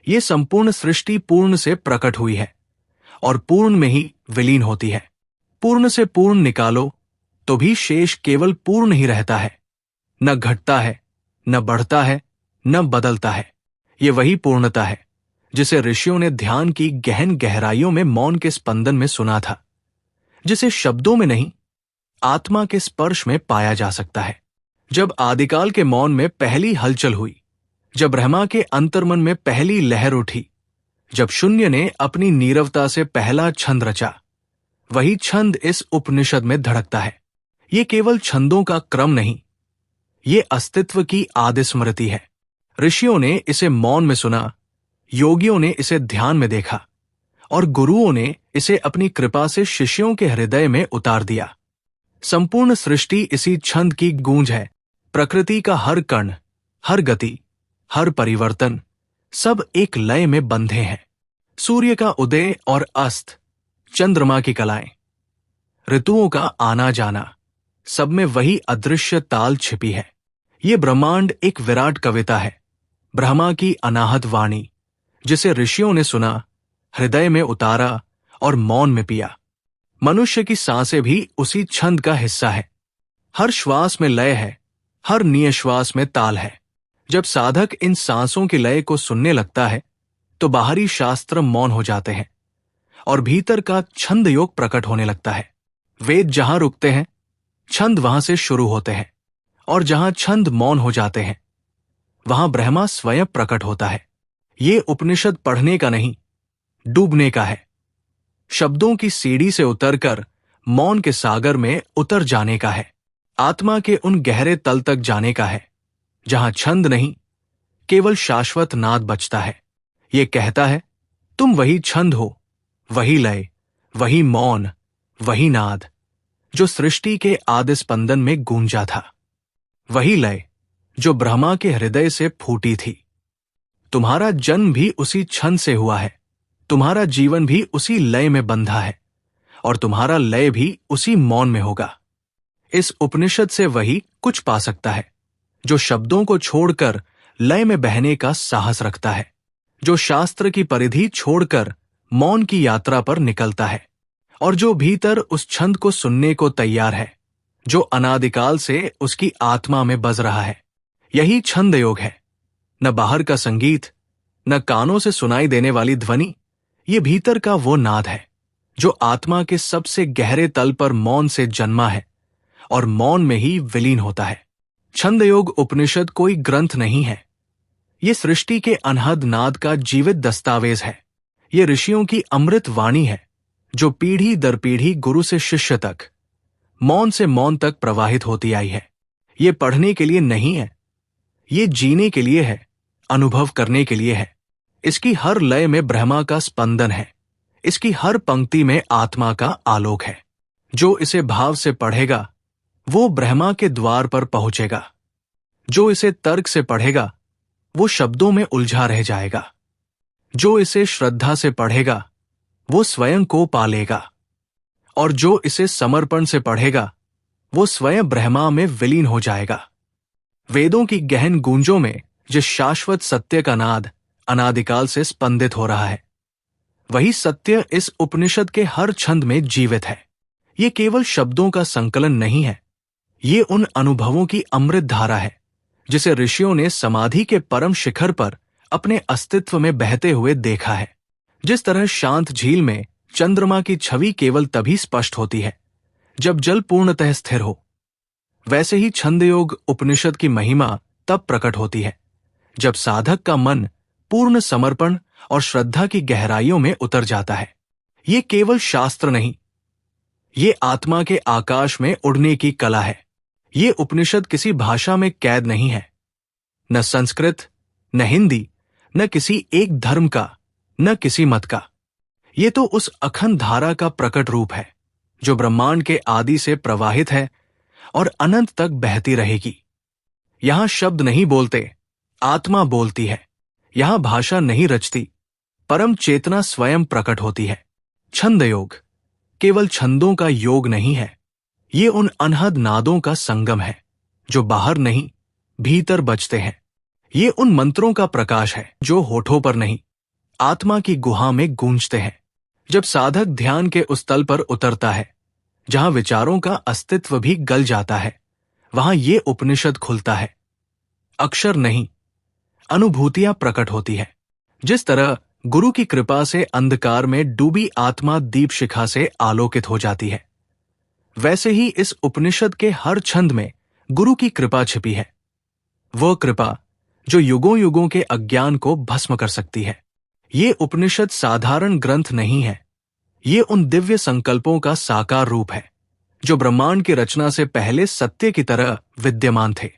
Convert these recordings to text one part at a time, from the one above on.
ये संपूर्ण सृष्टि पूर्ण से प्रकट हुई है और पूर्ण में ही विलीन होती है। पूर्ण से पूर्ण निकालो तो भी शेष केवल पूर्ण ही रहता है, न घटता है, न बढ़ता है, न बदलता है। ये वही पूर्णता है जिसे ऋषियों ने ध्यान की गहन गहराइयों में मौन के स्पंदन में सुना था, जिसे शब्दों में नहीं आत्मा के स्पर्श में पाया जा सकता है। जब आदिकाल के मौन में पहली हलचल हुई, जब ब्रह्मा के अंतर्मन में पहली लहर उठी, जब शून्य ने अपनी नीरवता से पहला छंद रचा, वही छंद इस उपनिषद में धड़कता है। ये केवल छंदों का क्रम नहीं, ये अस्तित्व की आदि स्मृति है। ऋषियों ने इसे मौन में सुना, योगियों ने इसे ध्यान में देखा और गुरुओं ने इसे अपनी कृपा से शिष्यों के हृदय में उतार दिया। संपूर्ण सृष्टि इसी छंद की गूंज है। प्रकृति का हर कण, हर गति, हर परिवर्तन, सब एक लय में बंधे हैं। सूर्य का उदय और अस्त, चंद्रमा की कलाएं, ऋतुओं का आना जाना, सब में वही अदृश्य ताल छिपी है। ये ब्रह्मांड एक विराट कविता है, ब्रह्मा की अनाहत वाणी, जिसे ऋषियों ने सुना, हृदय में उतारा और मौन में पिया। मनुष्य की सांसें भी उसी छंद का हिस्सा है। हर श्वास में लय है, हर निःश्वास में ताल है। जब साधक इन सांसों की लय को सुनने लगता है तो बाहरी शास्त्र मौन हो जाते हैं और भीतर का छंद योग प्रकट होने लगता है। वेद जहां रुकते हैं, छंद वहां से शुरू होते हैं, और जहां छंद मौन हो जाते हैं, वहां ब्रह्मा स्वयं प्रकट होता है। ये उपनिषद पढ़ने का नहीं, डूबने का है। शब्दों की सीढ़ी से उतरकर मौन के सागर में उतर जाने का है। आत्मा के उन गहरे तल तक जाने का है जहां छंद नहीं, केवल शाश्वत नाद बचता है। ये कहता है, तुम वही छंद हो, वही लय, वही मौन, वही नाद जो सृष्टि के आदि स्पंदन में गूंजा था, वही लय जो ब्रह्मा के हृदय से फूटी थी। तुम्हारा जन्म भी उसी छंद से हुआ है, तुम्हारा जीवन भी उसी लय में बंधा है और तुम्हारा लय भी उसी मौन में होगा। इस उपनिषद से वही कुछ पा सकता है जो शब्दों को छोड़कर लय में बहने का साहस रखता है, जो शास्त्र की परिधि छोड़कर मौन की यात्रा पर निकलता है और जो भीतर उस छंद को सुनने को तैयार है जो अनादिकाल से उसकी आत्मा में बज रहा है। यही छंद योग है। न बाहर का संगीत, न कानों से सुनाई देने वाली ध्वनि, ये भीतर का वो नाद है जो आत्मा के सबसे गहरे तल पर मौन से जन्मा है और मौन में ही विलीन होता है। छंद योग उपनिषद कोई ग्रंथ नहीं है, ये सृष्टि के अनहद नाद का जीवित दस्तावेज है। ये ऋषियों की अमृत वाणी है जो पीढ़ी दर पीढ़ी गुरु से शिष्य तक, मौन से मौन तक प्रवाहित होती आई है। ये पढ़ने के लिए नहीं है, ये जीने के लिए है, अनुभव करने के लिए है। इसकी हर लय में ब्रह्मा का स्पंदन है, इसकी हर पंक्ति में आत्मा का आलोक है। जो इसे भाव से पढ़ेगा वो ब्रह्मा के द्वार पर पहुंचेगा, जो इसे तर्क से पढ़ेगा वो शब्दों में उलझा रह जाएगा, जो इसे श्रद्धा से पढ़ेगा वो स्वयं को पालेगा, और जो इसे समर्पण से पढ़ेगा वो स्वयं ब्रह्मा में विलीन हो जाएगा। वेदों की गहन गूंजों में जिस शाश्वत सत्य का नाद अनादिकाल से स्पंदित हो रहा है, वही सत्य इस उपनिषद के हर छंद में जीवित है। ये केवल शब्दों का संकलन नहीं है, ये उन अनुभवों की अमृत धारा है जिसे ऋषियों ने समाधि के परम शिखर पर अपने अस्तित्व में बहते हुए देखा है। जिस तरह शांत झील में चंद्रमा की छवि केवल तभी स्पष्ट होती है जब जल पूर्णतः स्थिर हो, वैसे ही छंदयोग उपनिषद की महिमा तब प्रकट होती है जब साधक का मन पूर्ण समर्पण और श्रद्धा की गहराइयों में उतर जाता है। ये केवल शास्त्र नहीं, ये आत्मा के आकाश में उड़ने की कला है। ये उपनिषद किसी भाषा में कैद नहीं है, न संस्कृत, न हिंदी, न किसी एक धर्म का, न किसी मत का। ये तो उस अखंड धारा का प्रकट रूप है जो ब्रह्मांड के आदि से प्रवाहित है और अनंत तक बहती रहेगी। यहां शब्द नहीं बोलते, आत्मा बोलती है। यहां भाषा नहीं रचती, परम चेतना स्वयं प्रकट होती है। छंद योग केवल छंदों का योग नहीं है, ये उन अनहद नादों का संगम है जो बाहर नहीं भीतर बजते हैं। ये उन मंत्रों का प्रकाश है जो होठों पर नहीं आत्मा की गुहा में गूंजते हैं। जब साधक ध्यान के उस तल पर उतरता है जहां विचारों का अस्तित्व भी गल जाता है, वहां ये उपनिषद खुलता है। अक्षर नहीं, अनुभूतियां प्रकट होती है। जिस तरह गुरु की कृपा से अंधकार में डूबी आत्मा दीप शिखा से आलोकित हो जाती है, वैसे ही इस उपनिषद के हर छंद में गुरु की कृपा छिपी है। वह कृपा जो युगों युगों के अज्ञान को भस्म कर सकती है। ये उपनिषद साधारण ग्रंथ नहीं है, ये उन दिव्य संकल्पों का साकार रूप है जो ब्रह्मांड की रचना से पहले सत्य की तरह विद्यमान थे।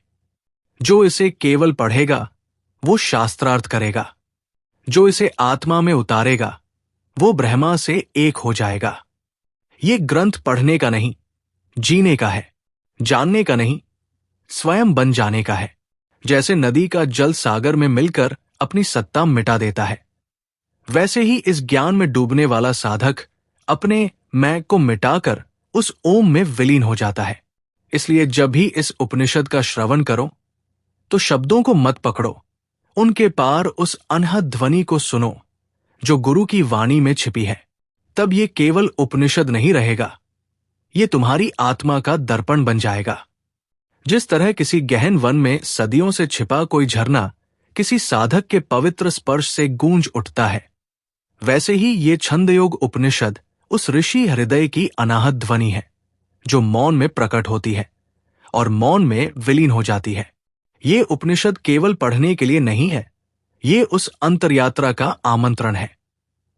जो इसे केवल पढ़ेगा वो शास्त्रार्थ करेगा, जो इसे आत्मा में उतारेगा वो ब्रह्मा से एक हो जाएगा। ये ग्रंथ पढ़ने का नहीं, जीने का है। जानने का नहीं, स्वयं बन जाने का है। जैसे नदी का जल सागर में मिलकर अपनी सत्ता मिटा देता है, वैसे ही इस ज्ञान में डूबने वाला साधक अपने मैं को मिटाकर उस ओम में विलीन हो जाता है। इसलिए जब भी इस उपनिषद का श्रवण करो तो शब्दों को मत पकड़ो, उनके पार उस अनहद ध्वनि को सुनो जो गुरु की वाणी में छिपी है। तब ये केवल उपनिषद नहीं रहेगा, ये तुम्हारी आत्मा का दर्पण बन जाएगा। जिस तरह किसी गहन वन में सदियों से छिपा कोई झरना किसी साधक के पवित्र स्पर्श से गूंज उठता है, वैसे ही ये छंदयोग उपनिषद उस ऋषि हृदय की अनाहत ध्वनि है जो मौन में प्रकट होती है और मौन में विलीन हो जाती है। ये उपनिषद केवल पढ़ने के लिए नहीं है, ये उस अंतरयात्रा का आमंत्रण है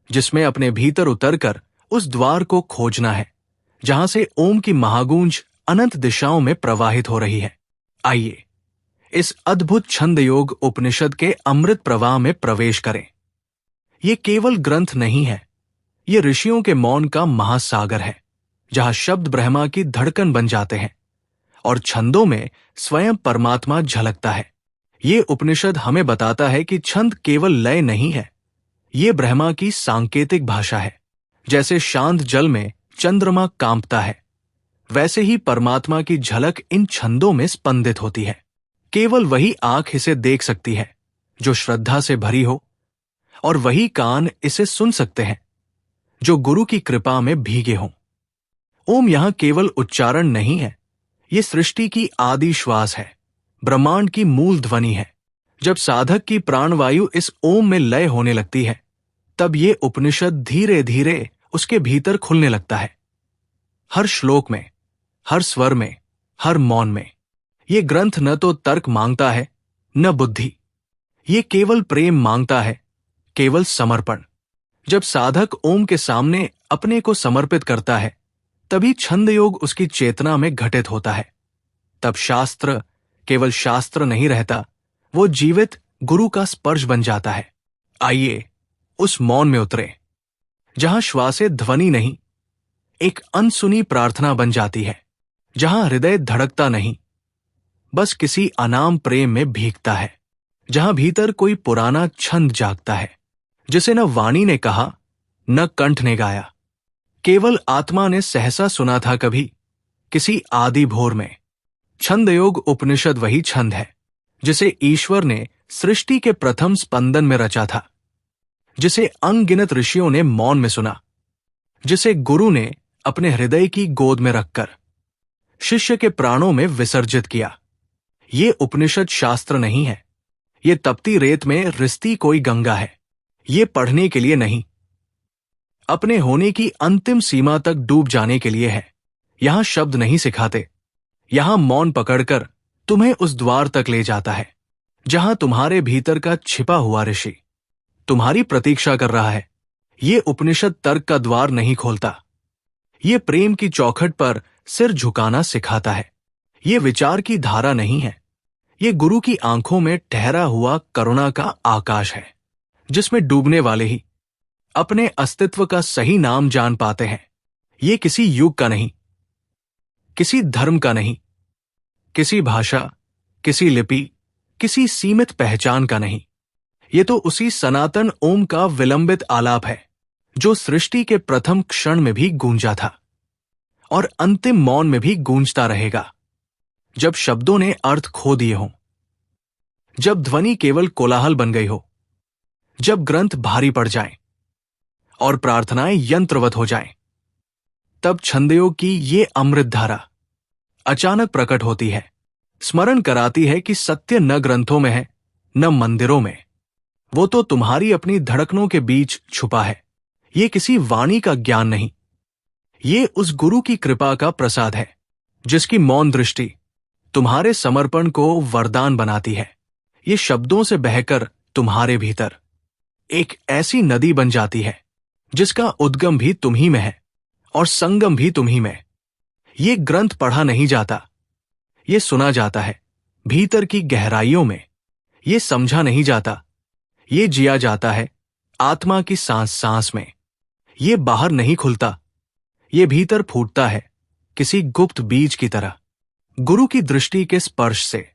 जिसमें अपने भीतर उतरकर उस द्वार को खोजना है जहां से ओम की महागूंज अनंत दिशाओं में प्रवाहित हो रही है। आइए इस अद्भुत छंदयोग उपनिषद के अमृत प्रवाह में प्रवेश करें। ये केवल ग्रंथ नहीं है, ये ऋषियों के मौन का महासागर है जहां शब्द ब्रह्मा की धड़कन बन जाते हैं और छंदों में स्वयं परमात्मा झलकता है। ये उपनिषद हमें बताता है कि छंद केवल लय नहीं है, ये ब्रह्मा की सांकेतिक भाषा है। जैसे शांत जल में चंद्रमा कांपता है, वैसे ही परमात्मा की झलक इन छंदों में स्पंदित होती है। केवल वही आंख इसे देख सकती है जो श्रद्धा से भरी हो, और वही कान इसे सुन सकते हैं जो गुरु की कृपा में भीगे हों। ओम यहां केवल उच्चारण नहीं है, ये सृष्टि की आदि श्वास है, ब्रह्मांड की मूल ध्वनि है। जब साधक की प्राणवायु इस ओम में लय होने लगती है, तब ये उपनिषद धीरे धीरे उसके भीतर खुलने लगता है। हर श्लोक में, हर स्वर में, हर मौन में। ये ग्रंथ न तो तर्क मांगता है न बुद्धि, ये केवल प्रेम मांगता है, केवल समर्पण। जब साधक ओम के सामने अपने को समर्पित करता है, तभी छंदयोग उसकी चेतना में घटित होता है। तब शास्त्र केवल शास्त्र नहीं रहता, वो जीवित गुरु का स्पर्श बन जाता है। आइए उस मौन में उतरे जहां श्वासे ध्वनि नहीं, एक अनसुनी प्रार्थना बन जाती है, जहां हृदय धड़कता नहीं, बस किसी अनाम प्रेम में भीगता है, जहां भीतर कोई पुराना छंद जागता है जिसे न वाणी ने कहा न कंठ ने गाया, केवल आत्मा ने सहसा सुना था कभी किसी आदि भोर में। छंदयोग उपनिषद वही छंद है जिसे ईश्वर ने सृष्टि के प्रथम स्पंदन में रचा था, जिसे अनगिनत ऋषियों ने मौन में सुना, जिसे गुरु ने अपने हृदय की गोद में रखकर शिष्य के प्राणों में विसर्जित किया। ये उपनिषद शास्त्र नहीं है, ये तपती रेत में रिसती कोई गंगा है। ये पढ़ने के लिए नहीं, अपने होने की अंतिम सीमा तक डूब जाने के लिए है। यहां शब्द नहीं सिखाते, यहां मौन पकड़कर तुम्हें उस द्वार तक ले जाता है जहां तुम्हारे भीतर का छिपा हुआ ऋषि तुम्हारी प्रतीक्षा कर रहा है। ये उपनिषद तर्क का द्वार नहीं खोलता, ये प्रेम की चौखट पर सिर झुकाना सिखाता है। ये विचार की धारा नहीं है, ये गुरु की आंखों में ठहरा हुआ करुणा का आकाश है, जिसमें डूबने वाले ही अपने अस्तित्व का सही नाम जान पाते हैं। ये किसी युग का नहीं, किसी धर्म का नहीं, किसी भाषा, किसी लिपि, किसी सीमित पहचान का नहीं। ये तो उसी सनातन ओम का विलंबित आलाप है जो सृष्टि के प्रथम क्षण में भी गूंजा था और अंतिम मौन में भी गूंजता रहेगा। जब शब्दों ने अर्थ खो दिए हों, जब ध्वनि केवल कोलाहल बन गई हो, जब ग्रंथ भारी पड़ जाएं और प्रार्थनाएं यंत्रवत हो जाएं, तब छंदयोग की ये अमृत धारा अचानक प्रकट होती है, स्मरण कराती है कि सत्य न ग्रंथों में है न मंदिरों में, वो तो तुम्हारी अपनी धड़कनों के बीच छुपा है। ये किसी वाणी का ज्ञान नहीं, ये उस गुरु की कृपा का प्रसाद है, जिसकी मौन दृष्टि तुम्हारे समर्पण को वरदान बनाती है। ये शब्दों से बहकर तुम्हारे भीतर एक ऐसी नदी बन जाती है, जिसका उद्गम भी तुम ही में है और संगम भी तुम ही में। ये ग्रंथ पढ़ा नहीं जाता, ये सुना जाता है भीतर की गहराइयों में। ये समझा नहीं जाता, ये जिया जाता है आत्मा की सांस सांस में। ये बाहर नहीं खुलता, ये भीतर फूटता है किसी गुप्त बीज की तरह। गुरु की दृष्टि के स्पर्श से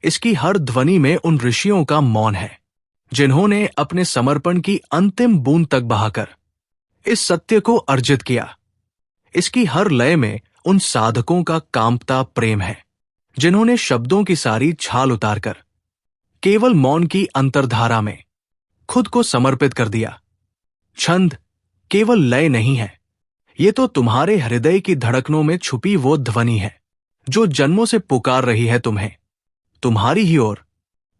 इसकी हर ध्वनि में उन ऋषियों का मौन है, जिन्होंने अपने समर्पण की अंतिम बूंद तक बहाकर इस सत्य को अर्जित किया। इसकी हर लय में उन साधकों का कांपता प्रेम है, जिन्होंने शब्दों की सारी छाल उतारकर केवल मौन की अंतर्धारा में खुद को समर्पित कर दिया। छंद केवल लय नहीं है, ये तो तुम्हारे हृदय की धड़कनों में छुपी वो ध्वनि है जो जन्मों से पुकार रही है तुम्हें, तुम्हारी ही ओर।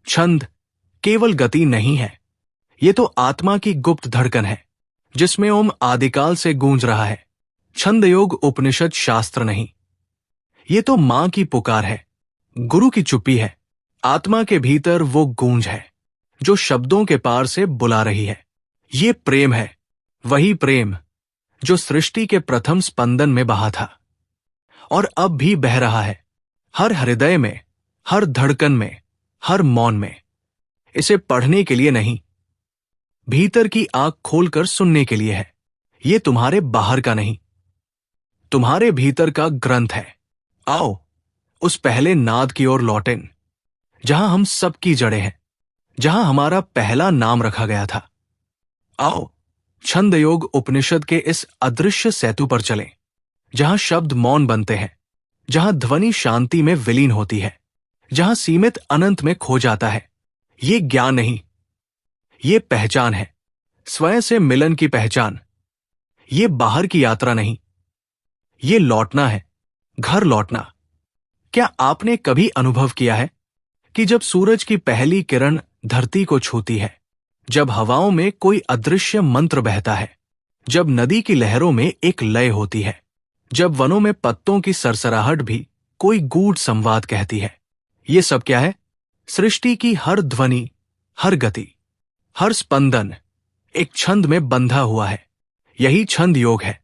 छंद केवल गति नहीं है, ये तो आत्मा की गुप्त धड़कन है, जिसमें ओम आदिकाल से गूंज रहा है। छंद योग उपनिषद शास्त्र नहीं, ये तो मां की पुकार है, गुरु की चुप्पी है। आत्मा के भीतर वो गूंज है जो शब्दों के पार से बुला रही है। ये प्रेम है, वही प्रेम जो सृष्टि के प्रथम स्पंदन में बहा था और अब भी बह रहा है, हर हृदय में, हर धड़कन में, हर मौन में। इसे पढ़ने के लिए नहीं, भीतर की आंख खोलकर सुनने के लिए है। ये तुम्हारे बाहर का नहीं, तुम्हारे भीतर का ग्रंथ है। आओ उस पहले नाद की ओर लौटें, जहां हम सबकी जड़ें हैं, जहां हमारा पहला नाम रखा गया था। आओ छंद योग उपनिषद के इस अदृश्य सेतु पर चलें, जहां शब्द मौन बनते हैं, जहां ध्वनि शांति में विलीन होती है, जहां सीमित अनंत में खो जाता है। ये ज्ञान नहीं, ये पहचान है, स्वयं से मिलन की पहचान। ये बाहर की यात्रा नहीं, ये लौटना है, घर लौटना। क्या आपने कभी अनुभव किया है कि जब सूरज की पहली किरण धरती को छूती है, जब हवाओं में कोई अदृश्य मंत्र बहता है, जब नदी की लहरों में एक लय होती है, जब वनों में पत्तों की सरसराहट भी कोई गूढ़ संवाद कहती है? ये सब क्या है? सृष्टि की हर ध्वनि, हर गति, हर स्पंदन एक छंद में बंधा हुआ है। यही छंद योग है।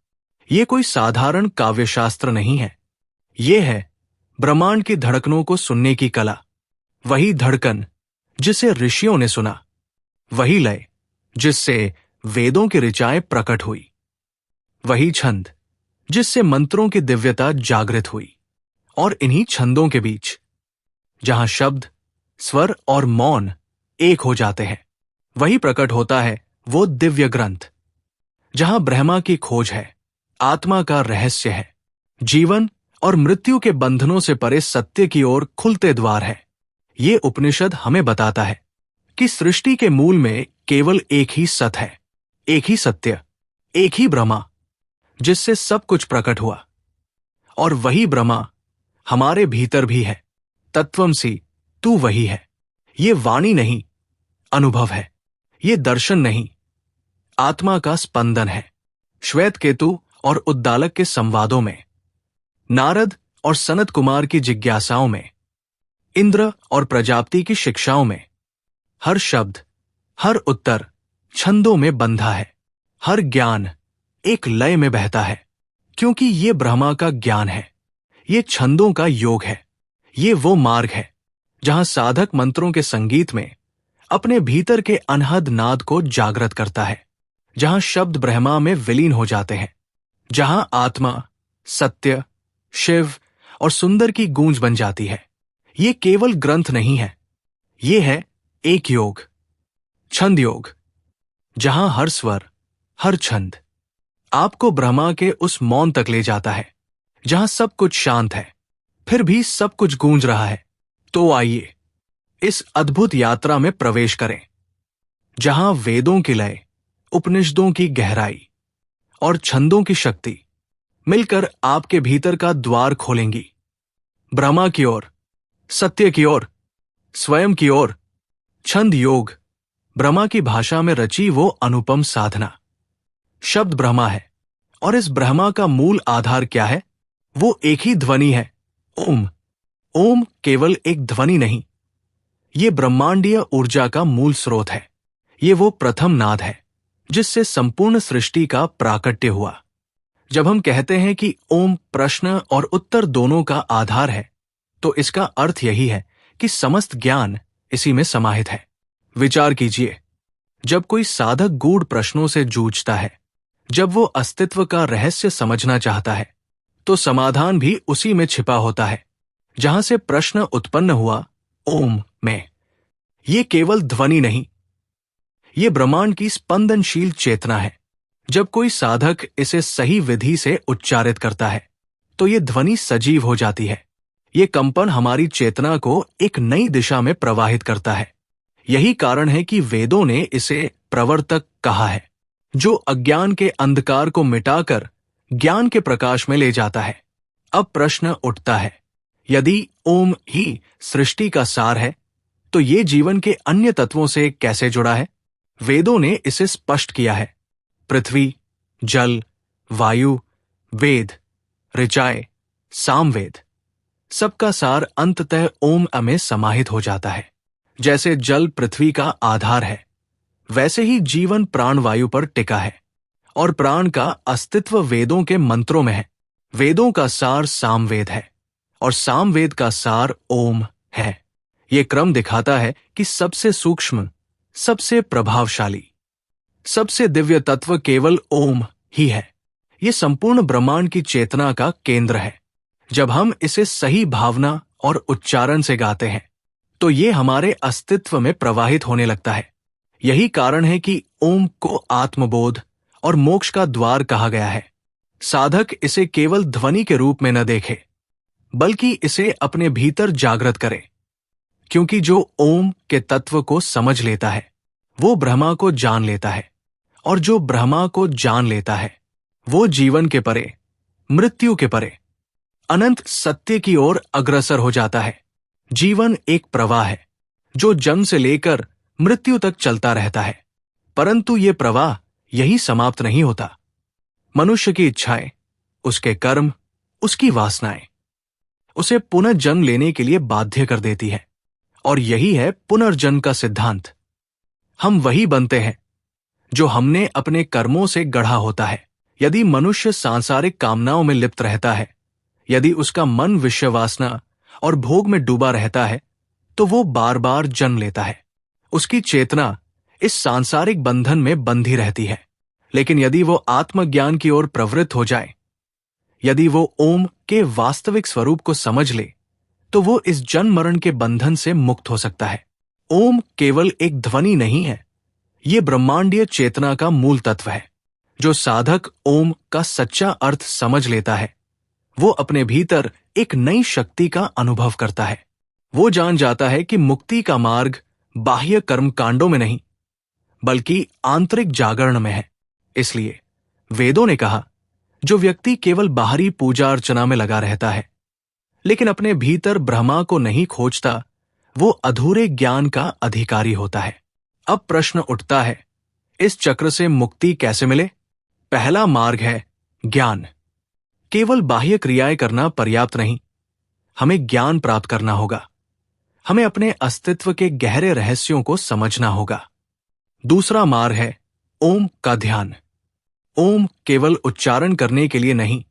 ये कोई साधारण काव्यशास्त्र नहीं है, ये है ब्रह्मांड की धड़कनों को सुनने की कला। वही धड़कन जिसे ऋषियों ने सुना, वही लय जिससे वेदों की ऋचाएं प्रकट हुई, वही छंद जिससे मंत्रों की दिव्यता जागृत हुई। और इन्हीं छंदों के बीच, जहां शब्द, स्वर और मौन एक हो जाते हैं, वही प्रकट होता है वो दिव्य ग्रंथ, जहां ब्रह्मा की खोज है, आत्मा का रहस्य है, जीवन और मृत्यु के बंधनों से परे सत्य की ओर खुलते द्वार है। ये उपनिषद हमें बताता है कि सृष्टि के मूल में केवल एक ही सत है, एक ही सत्य, एक ही ब्रह्मा, जिससे सब कुछ प्रकट हुआ। और वही ब्रह्मा हमारे भीतर भी है। तत्वमसि तू वही है। ये वाणी नहीं, अनुभव है। ये दर्शन नहीं, आत्मा का स्पंदन है। श्वेत केतु और उद्दालक के संवादों में, नारद और सनत कुमार की जिज्ञासाओं में, इंद्र और प्रजापति की शिक्षाओं में, हर शब्द, हर उत्तर छंदों में बंधा है। हर ज्ञान एक लय में बहता है, क्योंकि ये ब्रह्मा का ज्ञान है। ये छंदों का योग है। ये वो मार्ग है जहां साधक मंत्रों के संगीत में अपने भीतर के अनहद नाद को जागृत करता है, जहां शब्द ब्रह्मा में विलीन हो जाते हैं, जहां आत्मा, सत्य, शिव और सुंदर की गूंज बन जाती है। ये केवल ग्रंथ नहीं है, ये है एक योग, छंद योग, जहां हर स्वर, हर छंद आपको ब्रह्मा के उस मौन तक ले जाता है, जहां सब कुछ शांत है, फिर भी सब कुछ गूंज रहा है। तो आइए इस अद्भुत यात्रा में प्रवेश करें। जहां वेदों की लय, उपनिषदों की गहराई और छंदों की शक्ति मिलकर आपके भीतर का द्वार खोलेंगी, ब्रह्मा की ओर, सत्य की ओर, स्वयं की ओर। छंद योग ब्रह्मा की भाषा में रची वो अनुपम साधना। शब्द ब्रह्मा है, और इस ब्रह्मा का मूल आधार क्या है? वो एक ही ध्वनि है, ओम। ओम केवल एक ध्वनि नहीं, ये ब्रह्मांडीय ऊर्जा का मूल स्रोत है। ये वो प्रथम नाद है जिससे संपूर्ण सृष्टि का प्राकट्य हुआ। जब हम कहते हैं कि ओम प्रश्न और उत्तर दोनों का आधार है, तो इसका अर्थ यही है कि समस्त ज्ञान इसी में समाहित है। विचार कीजिए, जब कोई साधक गूढ़ प्रश्नों से जूझता है, जब वो अस्तित्व का रहस्य समझना चाहता है, तो समाधान भी उसी में छिपा होता है जहां से प्रश्न उत्पन्न हुआ, ओम में। ये केवल ध्वनि नहीं, ये ब्रह्मांड की स्पंदनशील चेतना है। जब कोई साधक इसे सही विधि से उच्चारित करता है, तो ये ध्वनि सजीव हो जाती है। ये कंपन हमारी चेतना को एक नई दिशा में प्रवाहित करता है। यही कारण है कि वेदों ने इसे प्रवर्तक कहा है, जो अज्ञान के अंधकार को मिटाकर ज्ञान के प्रकाश में ले जाता है। अब प्रश्न उठता है, यदि ओम ही सृष्टि का सार है, तो ये जीवन के अन्य तत्वों से कैसे जुड़ा है? वेदों ने इसे स्पष्ट किया है। पृथ्वी, जल, वायु, वेद, ऋचाएं, सामवेद, सबका सार अंततः ओम में समाहित हो जाता है। जैसे जल पृथ्वी का आधार है, वैसे ही जीवन प्राणवायु पर टिका है, और प्राण का अस्तित्व वेदों के मंत्रों में है। वेदों का सार सामवेद है, और सामवेद का सार ओम है। ये क्रम दिखाता है कि सबसे सूक्ष्म, सबसे प्रभावशाली, सबसे दिव्य तत्व केवल ओम ही है। ये संपूर्ण ब्रह्मांड की चेतना का केंद्र है। जब हम इसे सही भावना और उच्चारण से गाते हैं, तो ये हमारे अस्तित्व में प्रवाहित होने लगता है। यही कारण है कि ओम को आत्मबोध और मोक्ष का द्वार कहा गया है। साधक इसे केवल ध्वनि के रूप में न देखे, बल्कि इसे अपने भीतर जागृत करे, क्योंकि जो ओम के तत्व को समझ लेता है, वो ब्रह्मा को जान लेता है, और जो ब्रह्मा को जान लेता है, वो जीवन के परे, मृत्यु के परे, अनंत सत्य की ओर अग्रसर हो जाता है। जीवन एक प्रवाह है जो जन्म से लेकर मृत्यु तक चलता रहता है, परंतु ये प्रवाह यही समाप्त नहीं होता। मनुष्य की इच्छाएं, उसके कर्म, उसकी वासनाएं उसे पुनर्जन्म लेने के लिए बाध्य कर देती है, और यही है पुनर्जन्म का सिद्धांत। हम वही बनते हैं जो हमने अपने कर्मों से गढ़ा होता है। यदि मनुष्य सांसारिक कामनाओं में लिप्त रहता है, यदि उसका मन विषय वासना और भोग में डूबा रहता है, तो वो बार बार जन्म लेता है। उसकी चेतना इस सांसारिक बंधन में बंधी रहती है। लेकिन यदि वो आत्मज्ञान की ओर प्रवृत्त हो जाए, यदि वो ओम के वास्तविक स्वरूप को समझ ले, तो वो इस जन्म मरण के बंधन से मुक्त हो सकता है। ओम केवल एक ध्वनि नहीं है, ये ब्रह्मांडीय चेतना का मूल तत्व है। जो साधक ओम का सच्चा अर्थ समझ लेता है, वो अपने भीतर एक नई शक्ति का अनुभव करता है। वो जान जाता है कि मुक्ति का मार्ग बाह्य कर्म कांडों में नहीं, बल्कि आंतरिक जागरण में है। इसलिए वेदों ने कहा, जो व्यक्ति केवल बाहरी पूजा अर्चना में लगा रहता है, लेकिन अपने भीतर ब्रह्मा को नहीं खोजता, वो अधूरे ज्ञान का अधिकारी होता है। अब प्रश्न उठता है, इस चक्र से मुक्ति कैसे मिले? पहला मार्ग है ज्ञान। केवल बाह्य क्रियाएं करना पर्याप्त नहीं, हमें ज्ञान प्राप्त करना होगा। हमें अपने अस्तित्व के गहरे रहस्यों को समझना होगा। दूसरा मार्ग है ओम का ध्यान। ओम केवल उच्चारण करने के लिए नहीं,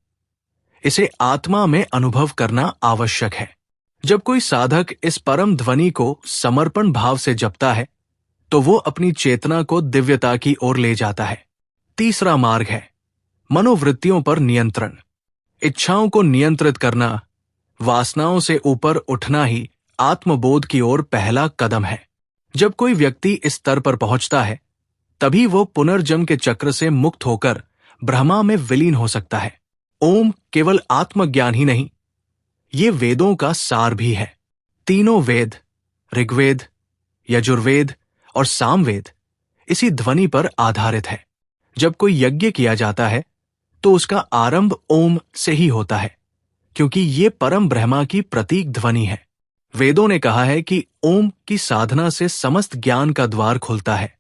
इसे आत्मा में अनुभव करना आवश्यक है। जब कोई साधक इस परम ध्वनि को समर्पण भाव से जपता है, तो वो अपनी चेतना को दिव्यता की ओर ले जाता है। तीसरा मार्ग है मनोवृत्तियों पर नियंत्रण। इच्छाओं को नियंत्रित करना, वासनाओं से ऊपर उठना ही आत्मबोध की ओर पहला कदम है। जब कोई व्यक्ति इस स्तर पर पहुंचता है, तभी वो पुनर्जन्म के चक्र से मुक्त होकर ब्रह्मा में विलीन हो सकता है। ओम केवल आत्मज्ञान ही नहीं, ये वेदों का सार भी है। तीनों वेद, ऋग्वेद, यजुर्वेद और सामवेद, इसी ध्वनि पर आधारित है। जब कोई यज्ञ किया जाता है तो उसका आरंभ ओम से ही होता है, क्योंकि ये परम ब्रह्मा की प्रतीक ध्वनि है। वेदों ने कहा है कि ओम की साधना से समस्त ज्ञान का द्वार खुलता है,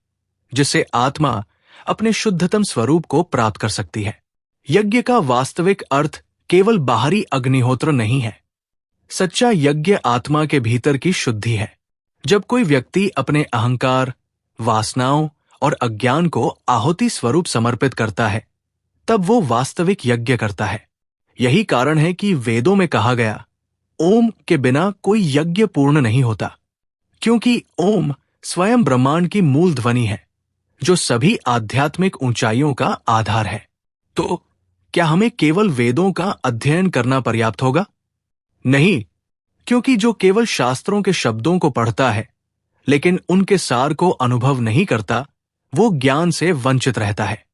जिससे आत्मा अपने शुद्धतम स्वरूप को प्राप्त कर सकती है। यज्ञ का वास्तविक अर्थ केवल बाहरी अग्निहोत्र नहीं है। सच्चा यज्ञ आत्मा के भीतर की शुद्धि है। जब कोई व्यक्ति अपने अहंकार, वासनाओं और अज्ञान को आहुति स्वरूप समर्पित करता है, तब वो वास्तविक यज्ञ करता है। यही कारण है कि वेदों में कहा गया, ओम के बिना कोई यज्ञ पूर्ण नहीं होता, क्योंकि ओम स्वयं ब्रह्मांड की मूल ध्वनि है, जो सभी आध्यात्मिक ऊंचाइयों का आधार है। तो क्या हमें केवल वेदों का अध्ययन करना पर्याप्त होगा? नहीं, क्योंकि जो केवल शास्त्रों के शब्दों को पढ़ता है लेकिन उनके सार को अनुभव नहीं करता, वो ज्ञान से वंचित रहता है।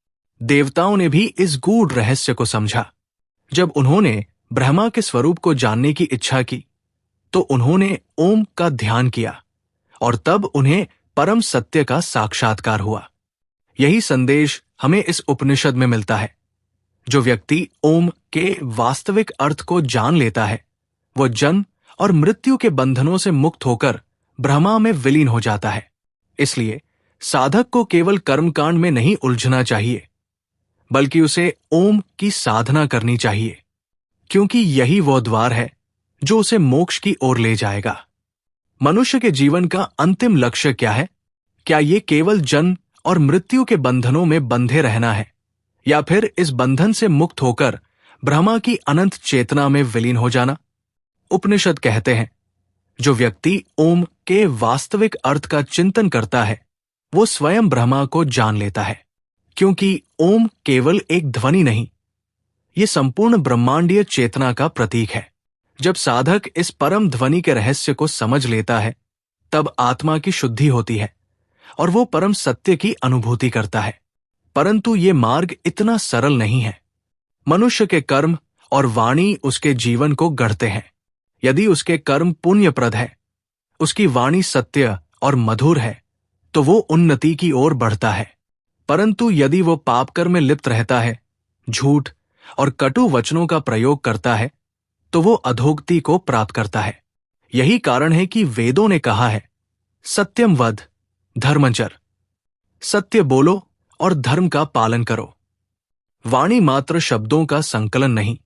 देवताओं ने भी इस गूढ़ रहस्य को समझा। जब उन्होंने ब्रह्मा के स्वरूप को जानने की इच्छा की, तो उन्होंने ओम का ध्यान किया और तब उन्हें परम सत्य का साक्षात्कार हुआ। यही संदेश हमें इस उपनिषद में मिलता है। जो व्यक्ति ओम के वास्तविक अर्थ को जान लेता है, वो जन्म और मृत्यु के बंधनों से मुक्त होकर ब्रह्मा में विलीन हो जाता है। इसलिए साधक को केवल कर्मकांड में नहीं उलझना चाहिए, बल्कि उसे ओम की साधना करनी चाहिए, क्योंकि यही वो द्वार है जो उसे मोक्ष की ओर ले जाएगा। मनुष्य के जीवन का अंतिम लक्ष्य क्या है? क्या ये केवल जन्म और मृत्यु के बंधनों में बंधे रहना है, या फिर इस बंधन से मुक्त होकर ब्रह्मा की अनंत चेतना में विलीन हो जाना? उपनिषद कहते हैं, जो व्यक्ति ओम के वास्तविक अर्थ का चिंतन करता है, वो स्वयं ब्रह्मा को जान लेता है, क्योंकि ओम केवल एक ध्वनि नहीं, ये संपूर्ण ब्रह्मांडीय चेतना का प्रतीक है। जब साधक इस परम ध्वनि के रहस्य को समझ लेता है, तब आत्मा की शुद्धि होती है और वो परम सत्य की अनुभूति करता है। परंतु ये मार्ग इतना सरल नहीं है। मनुष्य के कर्म और वाणी उसके जीवन को गढ़ते हैं। यदि उसके कर्म पुण्यप्रद है, उसकी वाणी सत्य और मधुर है, तो वो उन्नति की ओर बढ़ता है। परंतु यदि वो पाप कर्म में लिप्त रहता है, झूठ और कटु वचनों का प्रयोग करता है, तो वो अधोगति को प्राप्त करता है। यही कारण है कि वेदों ने कहा है, सत्यम वद धर्मचर, सत्य बोलो और धर्म का पालन करो। वाणी मात्र शब्दों का संकलन नहीं,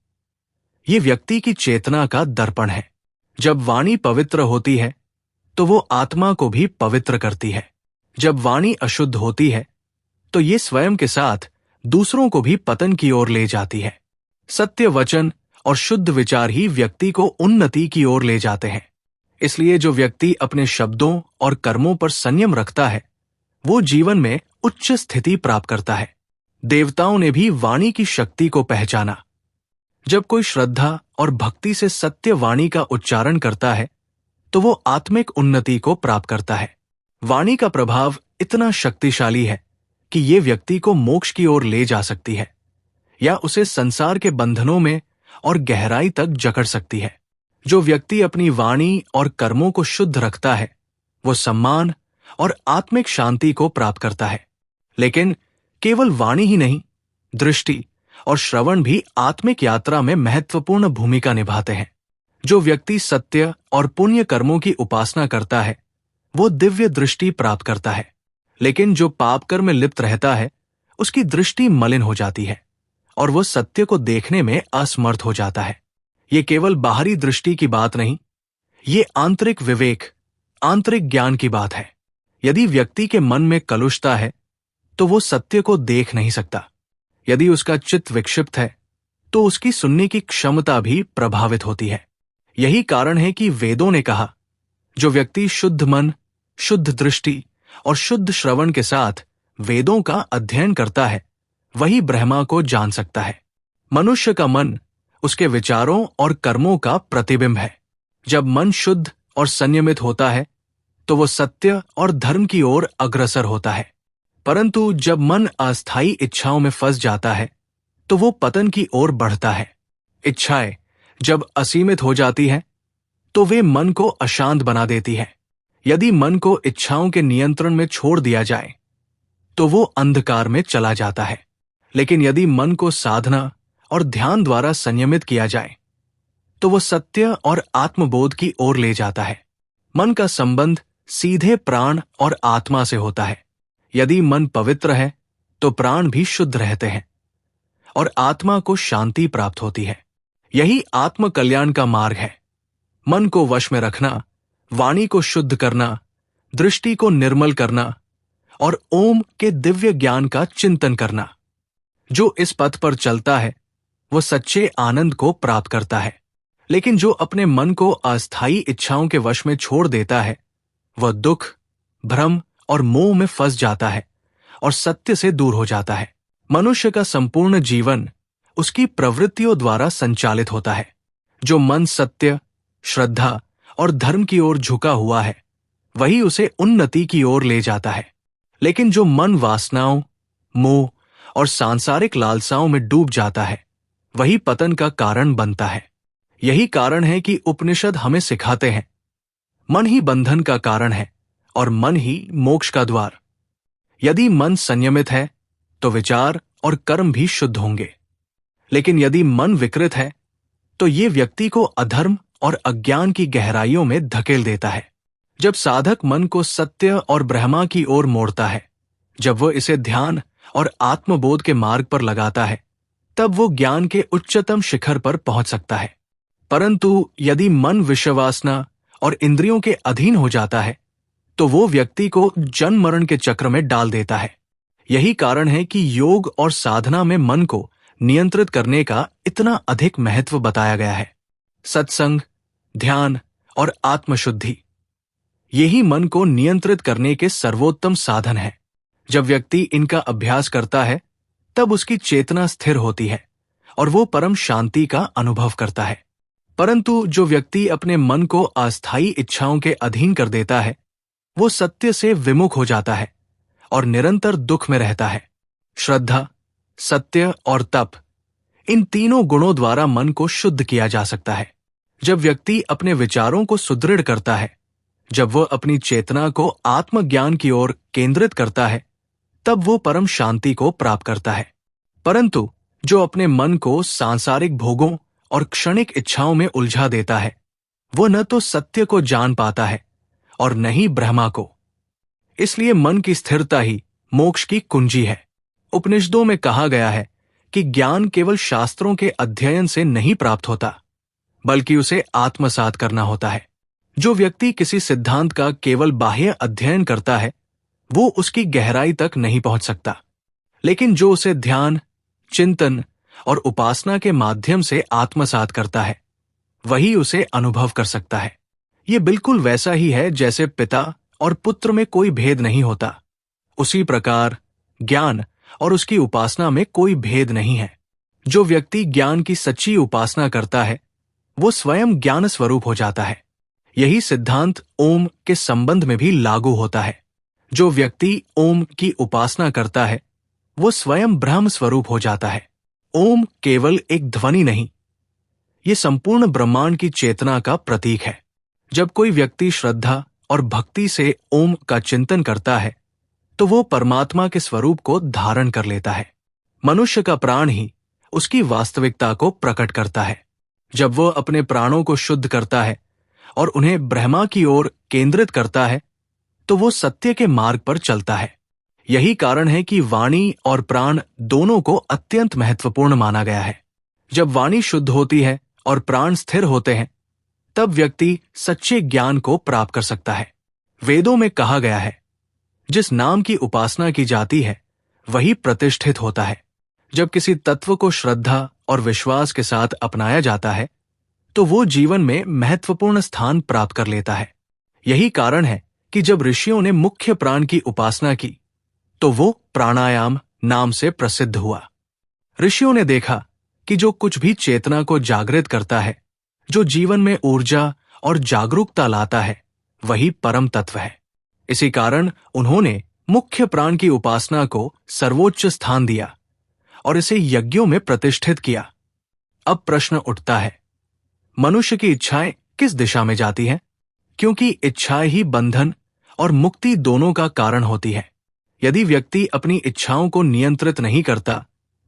ये व्यक्ति की चेतना का दर्पण है। जब वाणी पवित्र होती है, तो वो आत्मा को भी पवित्र करती है। जब वाणी अशुद्ध होती है, तो ये स्वयं के साथ दूसरों को भी पतन की ओर ले जाती है। सत्य वचन और शुद्ध विचार ही व्यक्ति को उन्नति की ओर ले जाते हैं। इसलिए जो व्यक्ति अपने शब्दों और कर्मों पर संयम रखता है, वो जीवन में उच्च स्थिति प्राप्त करता है। देवताओं ने भी वाणी की शक्ति को पहचाना। जब कोई श्रद्धा और भक्ति से सत्य वाणी का उच्चारण करता है, तो वो आत्मिक उन्नति को प्राप्त करता है। वाणी का प्रभाव इतना शक्तिशाली है कि ये व्यक्ति को मोक्ष की ओर ले जा सकती है, या उसे संसार के बंधनों में और गहराई तक जकड़ सकती है। जो व्यक्ति अपनी वाणी और कर्मों को शुद्ध रखता है, वो सम्मान और आत्मिक शांति को प्राप्त करता है। लेकिन केवल वाणी ही नहीं, दृष्टि और श्रवण भी आत्मिक यात्रा में महत्वपूर्ण भूमिका निभाते हैं। जो व्यक्ति सत्य और पुण्य कर्मों की उपासना करता है, वो दिव्य दृष्टि प्राप्त करता है। लेकिन जो पाप कर्म में लिप्त रहता है, उसकी दृष्टि मलिन हो जाती है और वो सत्य को देखने में असमर्थ हो जाता है। ये केवल बाहरी दृष्टि की बात नहीं, ये आंतरिक विवेक, आंतरिक ज्ञान की बात है। यदि व्यक्ति के मन में कलुषता है, तो वो सत्य को देख नहीं सकता। यदि उसका चित्त विक्षिप्त है, तो उसकी सुनने की क्षमता भी प्रभावित होती है। यही कारण है कि वेदों ने कहा, जो व्यक्ति शुद्ध मन, शुद्ध दृष्टि और शुद्ध श्रवण के साथ वेदों का अध्ययन करता है, वही ब्रह्मा को जान सकता है। मनुष्य का मन उसके विचारों और कर्मों का प्रतिबिंब है। जब मन शुद्ध और संयमित होता है, तो वो सत्य और धर्म की ओर अग्रसर होता है। परंतु जब मन अस्थायी इच्छाओं में फंस जाता है, तो वो पतन की ओर बढ़ता है। इच्छाएं जब असीमित हो जाती है, तो वे मन को अशांत बना देती है। यदि मन को इच्छाओं के नियंत्रण में छोड़ दिया जाए, तो वो अंधकार में चला जाता है। लेकिन यदि मन को साधना और ध्यान द्वारा संयमित किया जाए तो वो सत्य और आत्मबोध की ओर ले जाता है। मन का संबंध सीधे प्राण और आत्मा से होता है। यदि मन पवित्र है तो प्राण भी शुद्ध रहते हैं और आत्मा को शांति प्राप्त होती है। यही आत्म कल्याण का मार्ग है। मन को वश में रखना, वाणी को शुद्ध करना, दृष्टि को निर्मल करना और ओम के दिव्य ज्ञान का चिंतन करना। जो इस पथ पर चलता है वो सच्चे आनंद को प्राप्त करता है। लेकिन जो अपने मन को अस्थायी इच्छाओं के वश में छोड़ देता है वह दुख, भ्रम और मोह में फंस जाता है और सत्य से दूर हो जाता है। मनुष्य का संपूर्ण जीवन उसकी प्रवृत्तियों द्वारा संचालित होता है। जो मन सत्य, श्रद्धा और धर्म की ओर झुका हुआ है वही उसे उन्नति की ओर ले जाता है। लेकिन जो मन वासनाओं, मोह और सांसारिक लालसाओं में डूब जाता है वही पतन का कारण बनता है। यही कारण है कि उपनिषद हमें सिखाते हैं, मन ही बंधन का कारण है और मन ही मोक्ष का द्वार। यदि मन संयमित है तो विचार और कर्म भी शुद्ध होंगे। लेकिन यदि मन विकृत है तो ये व्यक्ति को अधर्म और अज्ञान की गहराइयों में धकेल देता है। जब साधक मन को सत्य और ब्रह्मा की ओर मोड़ता है, जब वह इसे ध्यान और आत्मबोध के मार्ग पर लगाता है, तब वो ज्ञान के उच्चतम शिखर पर पहुंच सकता है। परंतु यदि मन विषयवासना और इंद्रियों के अधीन हो जाता है तो वो व्यक्ति को जन्म मरण के चक्र में डाल देता है। यही कारण है कि योग और साधना में मन को नियंत्रित करने का इतना अधिक महत्व बताया गया है। सत्संग, ध्यान और आत्मशुद्धि यही मन को नियंत्रित करने के सर्वोत्तम साधन है। जब व्यक्ति इनका अभ्यास करता है तब उसकी चेतना स्थिर होती है और वो परम शांति का अनुभव करता है। परंतु जो व्यक्ति अपने मन को अस्थायी इच्छाओं के अधीन कर देता है वो सत्य से विमुख हो जाता है और निरंतर दुख में रहता है। श्रद्धा, सत्य और तप, इन तीनों गुणों द्वारा मन को शुद्ध किया जा सकता है। जब व्यक्ति अपने विचारों को सुदृढ़ करता है, जब वह अपनी चेतना को आत्मज्ञान की ओर केंद्रित करता है, तब वो परम शांति को प्राप्त करता है। परंतु जो अपने मन को सांसारिक भोगों और क्षणिक इच्छाओं में उलझा देता है वो न तो सत्य को जान पाता है और न ही ब्रह्मा को। इसलिए मन की स्थिरता ही मोक्ष की कुंजी है। उपनिषदों में कहा गया है कि ज्ञान केवल शास्त्रों के अध्ययन से नहीं प्राप्त होता, बल्कि उसे आत्मसात करना होता है। जो व्यक्ति किसी सिद्धांत का केवल बाह्य अध्ययन करता है वो उसकी गहराई तक नहीं पहुंच सकता। लेकिन जो उसे ध्यान, चिंतन और उपासना के माध्यम से आत्मसात करता है वही उसे अनुभव कर सकता है। ये बिल्कुल वैसा ही है जैसे पिता और पुत्र में कोई भेद नहीं होता। उसी प्रकार ज्ञान और उसकी उपासना में कोई भेद नहीं है। जो व्यक्ति ज्ञान की सच्ची उपासना करता है वो स्वयं ज्ञान स्वरूप हो जाता है। यही सिद्धांत ओम के संबंध में भी लागू होता है। जो व्यक्ति ओम की उपासना करता है वो स्वयं ब्रह्म स्वरूप हो जाता है। ओम केवल एक ध्वनि नहीं, ये संपूर्ण ब्रह्मांड की चेतना का प्रतीक है। जब कोई व्यक्ति श्रद्धा और भक्ति से ओम का चिंतन करता है तो वो परमात्मा के स्वरूप को धारण कर लेता है। मनुष्य का प्राण ही उसकी वास्तविकता को प्रकट करता है। जब वो अपने प्राणों को शुद्ध करता है और उन्हें ब्रह्मा की ओर केंद्रित करता है तो वो सत्य के मार्ग पर चलता है। यही कारण है कि वाणी और प्राण दोनों को अत्यंत महत्वपूर्ण माना गया है। जब वाणी शुद्ध होती है और प्राण स्थिर होते हैं तब व्यक्ति सच्चे ज्ञान को प्राप्त कर सकता है। वेदों में कहा गया है, जिस नाम की उपासना की जाती है वही प्रतिष्ठित होता है। जब किसी तत्व को श्रद्धा और विश्वास के साथ अपनाया जाता है तो वो जीवन में महत्वपूर्ण स्थान प्राप्त कर लेता है। यही कारण है कि जब ऋषियों ने मुख्य प्राण की उपासना की तो वो प्राणायाम नाम से प्रसिद्ध हुआ। ऋषियों ने देखा कि जो कुछ भी चेतना को जागृत करता है, जो जीवन में ऊर्जा और जागरूकता लाता है, वही परम तत्व है। इसी कारण उन्होंने मुख्य प्राण की उपासना को सर्वोच्च स्थान दिया और इसे यज्ञों में प्रतिष्ठित किया। अब प्रश्न उठता है, मनुष्य की इच्छाएं किस दिशा में जाती हैं? क्योंकि इच्छाएं ही बंधन और मुक्ति दोनों का कारण होती है। यदि व्यक्ति अपनी इच्छाओं को नियंत्रित नहीं करता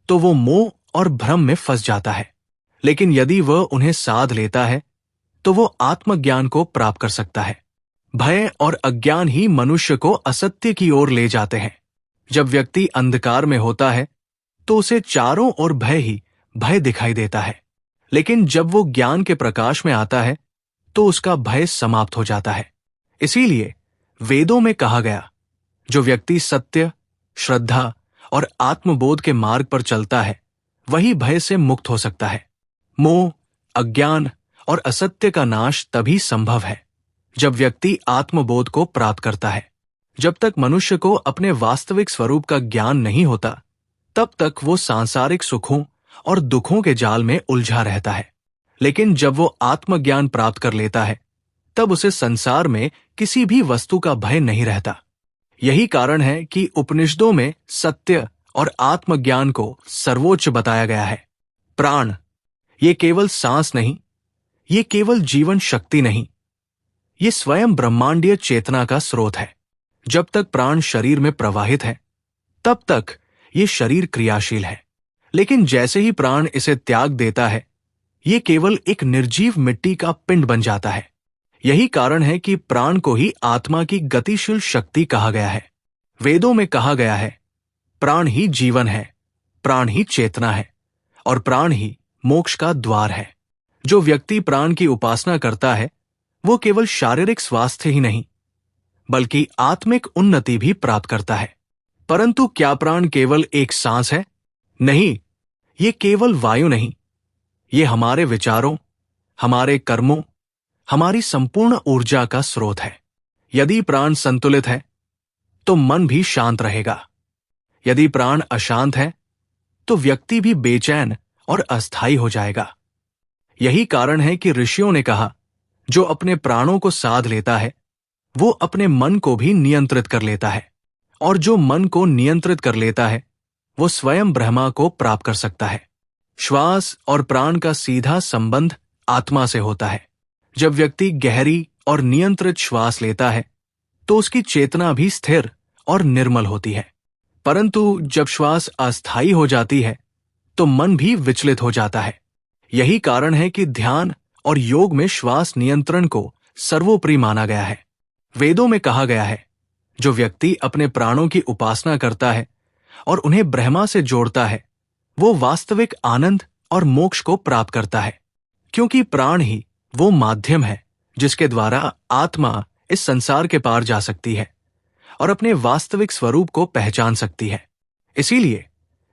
तो वो मोह और भ्रम में फंस जाता है, लेकिन यदि वह उन्हें साध लेता है तो वो आत्मज्ञान को प्राप्त कर सकता है। भय और अज्ञान ही मनुष्य को असत्य की ओर ले जाते हैं। जब व्यक्ति अंधकार में होता है तो उसे चारों ओर भय ही भय दिखाई देता है, लेकिन जब वो ज्ञान के प्रकाश में आता है तो उसका भय समाप्त हो जाता है। इसीलिए वेदों में कहा गया, जो व्यक्ति सत्य, श्रद्धा और आत्मबोध के मार्ग पर चलता है वही भय से मुक्त हो सकता है। मोह, अज्ञान और असत्य का नाश तभी संभव है जब व्यक्ति आत्मबोध को प्राप्त करता है। जब तक मनुष्य को अपने वास्तविक स्वरूप का ज्ञान नहीं होता, तब तक वो सांसारिक सुखों और दुखों के जाल में उलझा रहता है। लेकिन जब वो आत्मज्ञान प्राप्त कर लेता है, तब उसे संसार में किसी भी वस्तु का भय नहीं रहता। यही कारण है कि उपनिषदों में सत्य और आत्मज्ञान को सर्वोच्च बताया गया है। प्राण, ये केवल सांस नहीं, ये केवल जीवन शक्ति नहीं, ये स्वयं ब्रह्मांडीय चेतना का स्रोत है। जब तक प्राण शरीर में प्रवाहित है, तब तक ये शरीर क्रियाशील है, लेकिन जैसे ही प्राण इसे त्याग देता है, ये केवल एक निर्जीव मिट्टी का पिंड बन जाता है। यही कारण है कि प्राण को ही आत्मा की गतिशील शक्ति कहा गया है। वेदों में कहा गया है, प्राण ही जीवन है, प्राण ही चेतना है और प्राण ही मोक्ष का द्वार है। जो व्यक्ति प्राण की उपासना करता है वो केवल शारीरिक स्वास्थ्य ही नहीं बल्कि आत्मिक उन्नति भी प्राप्त करता है। परंतु क्या प्राण केवल एक सांस है? नहीं, ये केवल वायु नहीं, ये हमारे विचारों, हमारे कर्मों, हमारी संपूर्ण ऊर्जा का स्रोत है। यदि प्राण संतुलित है तो मन भी शांत रहेगा। यदि प्राण अशांत है तो व्यक्ति भी बेचैन और अस्थायी हो जाएगा। यही कारण है कि ऋषियों ने कहा, जो अपने प्राणों को साध लेता है वो अपने मन को भी नियंत्रित कर लेता है, और जो मन को नियंत्रित कर लेता है वो स्वयं ब्रह्मा को प्राप्त कर सकता है। श्वास और प्राण का सीधा संबंध आत्मा से होता है। जब व्यक्ति गहरी और नियंत्रित श्वास लेता है तो उसकी चेतना भी स्थिर और निर्मल होती है। परंतु जब श्वास अस्थायी हो जाती है तो मन भी विचलित हो जाता है। यही कारण है कि ध्यान और योग में श्वास नियंत्रण को सर्वोपरि माना गया है। वेदों में कहा गया है, जो व्यक्ति अपने प्राणों की उपासना करता है और उन्हें ब्रह्मा से जोड़ता है वो वास्तविक आनंद और मोक्ष को प्राप्त करता है, क्योंकि प्राण ही वो माध्यम है जिसके द्वारा आत्मा इस संसार के पार जा सकती है और अपने वास्तविक स्वरूप को पहचान सकती है। इसीलिए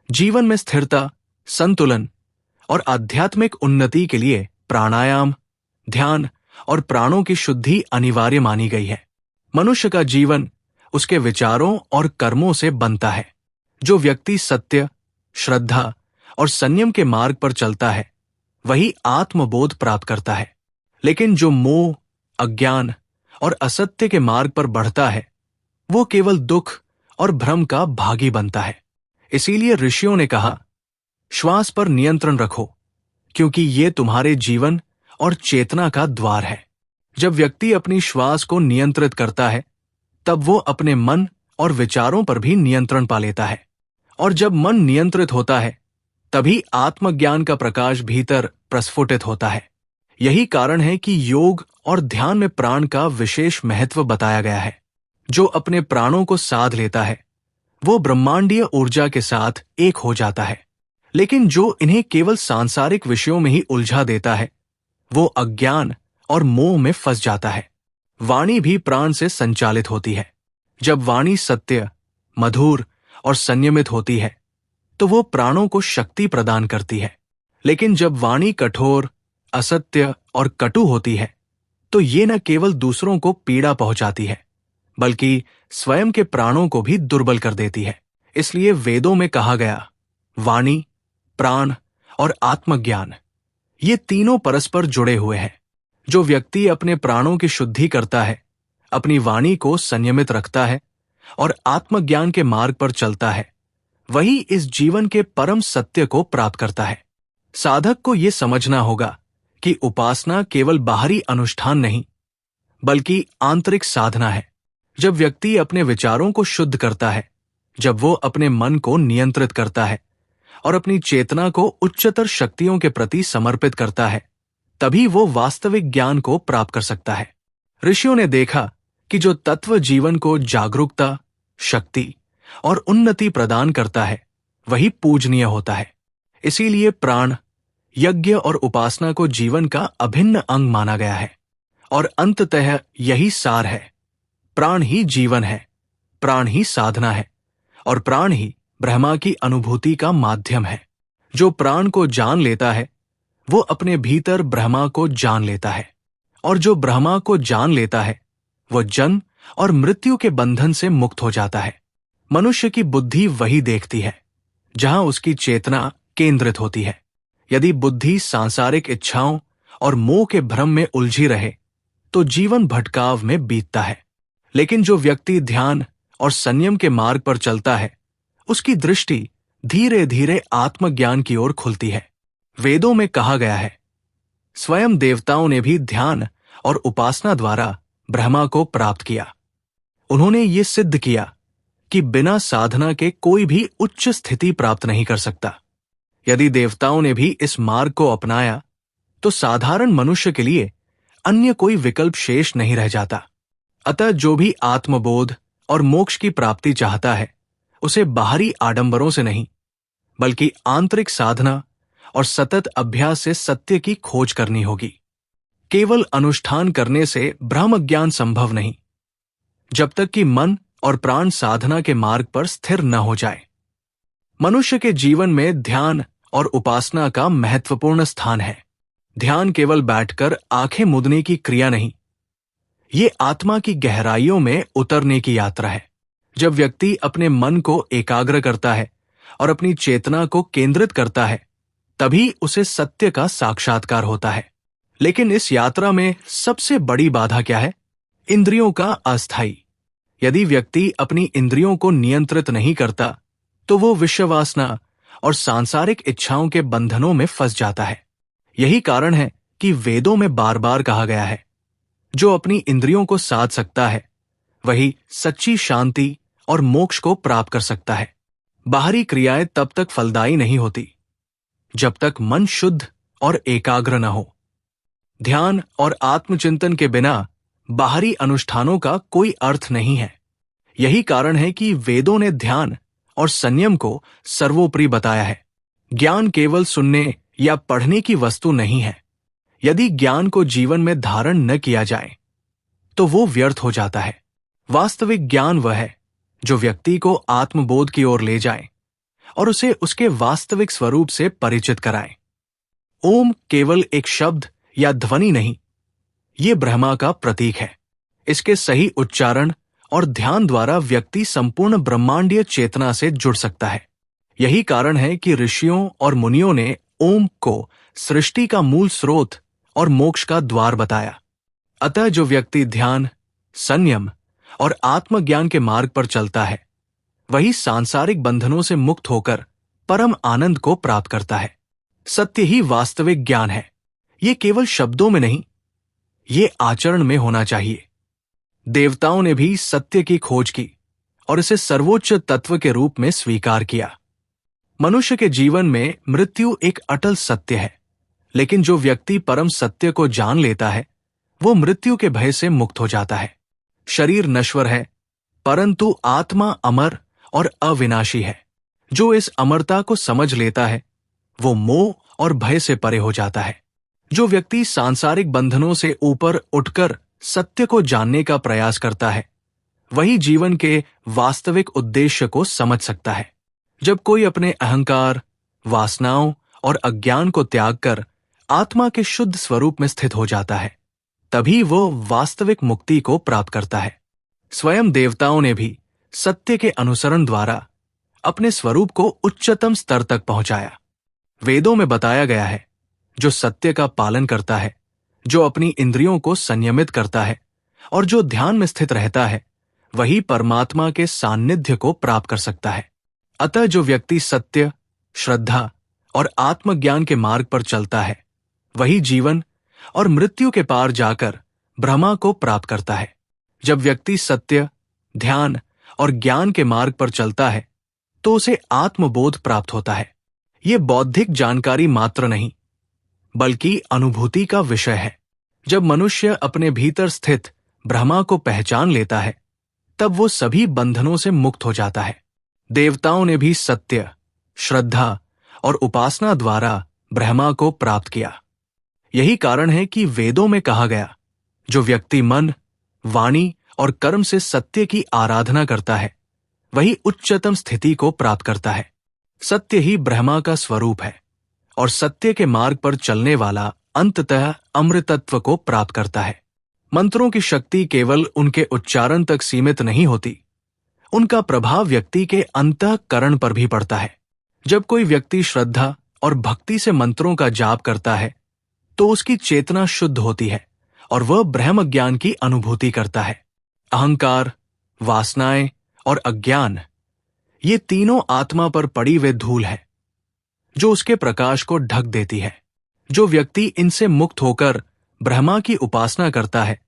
जीवन में स्थिरता, संतुलन और आध्यात्मिक उन्नति के लिए प्राणायाम, ध्यान और प्राणों की शुद्धि अनिवार्य मानी गई है। मनुष्य का जीवन उसके विचारों और कर्मों से बनता है। जो व्यक्ति सत्य, श्रद्धा और संयम के मार्ग पर चलता है वही आत्मबोध प्राप्त करता है, लेकिन जो मोह, अज्ञान और असत्य के मार्ग पर बढ़ता है वो केवल दुख और भ्रम का भागी बनता है। इसीलिए ऋषियों ने कहा, श्वास पर नियंत्रण रखो, क्योंकि ये तुम्हारे जीवन और चेतना का द्वार है। जब व्यक्ति अपनी श्वास को नियंत्रित करता है तब वो अपने मन और विचारों पर भी नियंत्रण पा लेता है, और जब मन नियंत्रित होता है तभी आत्मज्ञान का प्रकाश भीतर प्रस्फुटित होता है। यही कारण है कि योग और ध्यान में प्राण का विशेष महत्व बताया गया है। जो अपने प्राणों को साध लेता है वो ब्रह्मांडीय ऊर्जा के साथ एक हो जाता है, लेकिन जो इन्हें केवल सांसारिक विषयों में ही उलझा देता है वो अज्ञान और मोह में फंस जाता है। वाणी भी प्राण से संचालित होती है। जब वाणी सत्य, मधुर और संयमित होती है तो वो प्राणों को शक्ति प्रदान करती है, लेकिन जब वाणी कठोर, असत्य और कटु होती है तो ये न केवल दूसरों को पीड़ा पहुंचाती है बल्कि स्वयं के प्राणों को भी दुर्बल कर देती है। इसलिए वेदों में कहा गया, वाणी, प्राण और आत्मज्ञान ये तीनों परस्पर जुड़े हुए हैं। जो व्यक्ति अपने प्राणों की शुद्धि करता है, अपनी वाणी को संयमित रखता है और आत्मज्ञान के मार्ग पर चलता है, वही इस जीवन के परम सत्य को प्राप्त करता है। साधक को यह समझना होगा कि उपासना केवल बाहरी अनुष्ठान नहीं बल्कि आंतरिक साधना है। जब व्यक्ति अपने विचारों को शुद्ध करता है जब वो अपने मन को नियंत्रित करता है और अपनी चेतना को उच्चतर शक्तियों के प्रति समर्पित करता है, तभी वो वास्तविक ज्ञान को प्राप्त कर सकता है। ऋषियों ने देखा कि जो तत्व जीवन को जागरूकता, शक्ति और उन्नति प्रदान करता है, वही पूजनीय होता है। इसीलिए प्राण, यज्ञ और उपासना को जीवन का अभिन्न अंग माना गया है। और अंततः यही सार है। प्राण ही जीवन है, प्राण ही साधना है और प्राण ही ब्रह्मा की अनुभूति का माध्यम है। जो प्राण को जान लेता है, वो अपने भीतर ब्रह्मा को जान लेता है, और जो ब्रह्मा को जान लेता है, वो जन्म और मृत्यु के बंधन से मुक्त हो जाता है। मनुष्य की बुद्धि वही देखती है जहां उसकी चेतना केंद्रित होती है। यदि बुद्धि सांसारिक इच्छाओं और मोह के भ्रम में उलझी रहे, तो जीवन भटकाव में बीतता है। लेकिन जो व्यक्ति ध्यान और संयम के मार्ग पर चलता है, उसकी दृष्टि धीरे धीरे आत्मज्ञान की ओर खुलती है। वेदों में कहा गया है, स्वयं देवताओं ने भी ध्यान और उपासना द्वारा ब्रह्मा को प्राप्त किया। उन्होंने ये सिद्ध किया कि बिना साधना के कोई भी उच्च स्थिति प्राप्त नहीं कर सकता। यदि देवताओं ने भी इस मार्ग को अपनाया, तो साधारण मनुष्य के लिए अन्य कोई विकल्प शेष नहीं रह जाता। अतः जो भी आत्मबोध और मोक्ष की प्राप्ति चाहता है, उसे बाहरी आडंबरों से नहीं, बल्कि आंतरिक साधना और सतत अभ्यास से सत्य की खोज करनी होगी। केवल अनुष्ठान करने से ब्रह्म ज्ञान संभव नहीं, जब तक कि मन और प्राण साधना के मार्ग पर स्थिर न हो जाए। मनुष्य के जीवन में ध्यान और उपासना का महत्वपूर्ण स्थान है। ध्यान केवल बैठकर आंखें मूंदने की क्रिया नहीं, ये आत्मा की गहराइयों में उतरने की यात्रा है। जब व्यक्ति अपने मन को एकाग्र करता है और अपनी चेतना को केंद्रित करता है, तभी उसे सत्य का साक्षात्कार होता है। लेकिन इस यात्रा में सबसे बड़ी बाधा क्या है? इंद्रियों का अस्थायी। यदि व्यक्ति अपनी इंद्रियों को नियंत्रित नहीं करता, तो वो विषयवासना और सांसारिक इच्छाओं के बंधनों में फंस जाता है। यही कारण है कि वेदों में बार बार कहा गया है, जो अपनी इंद्रियों को साध सकता है, वही सच्ची शांति और मोक्ष को प्राप्त कर सकता है। बाहरी क्रियाएं तब तक फलदायी नहीं होती, जब तक मन शुद्ध और एकाग्र न हो। ध्यान और आत्मचिंतन के बिना बाहरी अनुष्ठानों का कोई अर्थ नहीं है। यही कारण है कि वेदों ने ध्यान और संयम को सर्वोपरि बताया है। ज्ञान केवल सुनने या पढ़ने की वस्तु नहीं है। यदि ज्ञान को जीवन में धारण न किया जाए, तो वो व्यर्थ हो जाता है। वास्तविक ज्ञान वह है जो व्यक्ति को आत्मबोध की ओर ले जाए और उसे उसके वास्तविक स्वरूप से परिचित कराए। ओम केवल एक शब्द या ध्वनि नहीं, ये ब्रह्मा का प्रतीक है। इसके सही उच्चारण और ध्यान द्वारा व्यक्ति संपूर्ण ब्रह्मांडीय चेतना से जुड़ सकता है। यही कारण है कि ऋषियों और मुनियों ने ओम को सृष्टि का मूल स्रोत और मोक्ष का द्वार बताया। अतः जो व्यक्ति ध्यान, संयम और आत्मज्ञान के मार्ग पर चलता है, वही सांसारिक बंधनों से मुक्त होकर परम आनंद को प्राप्त करता है। सत्य ही वास्तविक ज्ञान है। ये केवल शब्दों में नहीं, ये आचरण में होना चाहिए। देवताओं ने भी सत्य की खोज की और इसे सर्वोच्च तत्व के रूप में स्वीकार किया। मनुष्य के जीवन में मृत्यु एक अटल सत्य है, लेकिन जो व्यक्ति परम सत्य को जान लेता है, वो मृत्यु के भय से मुक्त हो जाता है। शरीर नश्वर है, परंतु आत्मा अमर और अविनाशी है। जो इस अमरता को समझ लेता है, वो मोह और भय से परे हो जाता है। जो व्यक्ति सांसारिक बंधनों से ऊपर उठकर सत्य को जानने का प्रयास करता है, वही जीवन के वास्तविक उद्देश्य को समझ सकता है। जब कोई अपने अहंकार, वासनाओं और अज्ञान को त्याग कर आत्मा के शुद्ध स्वरूप में स्थित हो जाता है, तभी वो वास्तविक मुक्ति को प्राप्त करता है। स्वयं देवताओं ने भी सत्य के अनुसरण द्वारा अपने स्वरूप को उच्चतम स्तर तक पहुंचाया। वेदों में बताया गया है, जो सत्य का पालन करता है, जो अपनी इंद्रियों को संयमित करता है और जो ध्यान में स्थित रहता है, वही परमात्मा के सान्निध्य को प्राप्त कर सकता है। अतः जो व्यक्ति सत्य, श्रद्धा और आत्मज्ञान के मार्ग पर चलता है, वही जीवन और मृत्यु के पार जाकर ब्रह्मा को प्राप्त करता है। जब व्यक्ति सत्य, ध्यान और ज्ञान के मार्ग पर चलता है, तो उसे आत्मबोध प्राप्त होता है। ये बौद्धिक जानकारी मात्र नहीं, बल्कि अनुभूति का विषय है। जब मनुष्य अपने भीतर स्थित ब्रह्मा को पहचान लेता है, तब वो सभी बंधनों से मुक्त हो जाता है। देवताओं ने भी सत्य, श्रद्धा और उपासना द्वारा ब्रह्मा को प्राप्त किया। यही कारण है कि वेदों में कहा गया, जो व्यक्ति मन, वाणी और कर्म से सत्य की आराधना करता है, वही उच्चतम स्थिति को प्राप्त करता है। सत्य ही ब्रह्मा का स्वरूप है और सत्य के मार्ग पर चलने वाला अंततः अमृतत्व को प्राप्त करता है। मंत्रों की शक्ति केवल उनके उच्चारण तक सीमित नहीं होती, उनका प्रभाव व्यक्ति के अंतःकरण पर भी पड़ता है। जब कोई व्यक्ति श्रद्धा और भक्ति से मंत्रों का जाप करता है, तो उसकी चेतना शुद्ध होती है और वह ब्रह्म ज्ञान की अनुभूति करता है। अहंकार, वासनाएं और अज्ञान, ये तीनों आत्मा पर पड़ी वे धूल है, जो उसके प्रकाश को ढक देती है। जो व्यक्ति इनसे मुक्त होकर ब्रह्मा की उपासना करता है,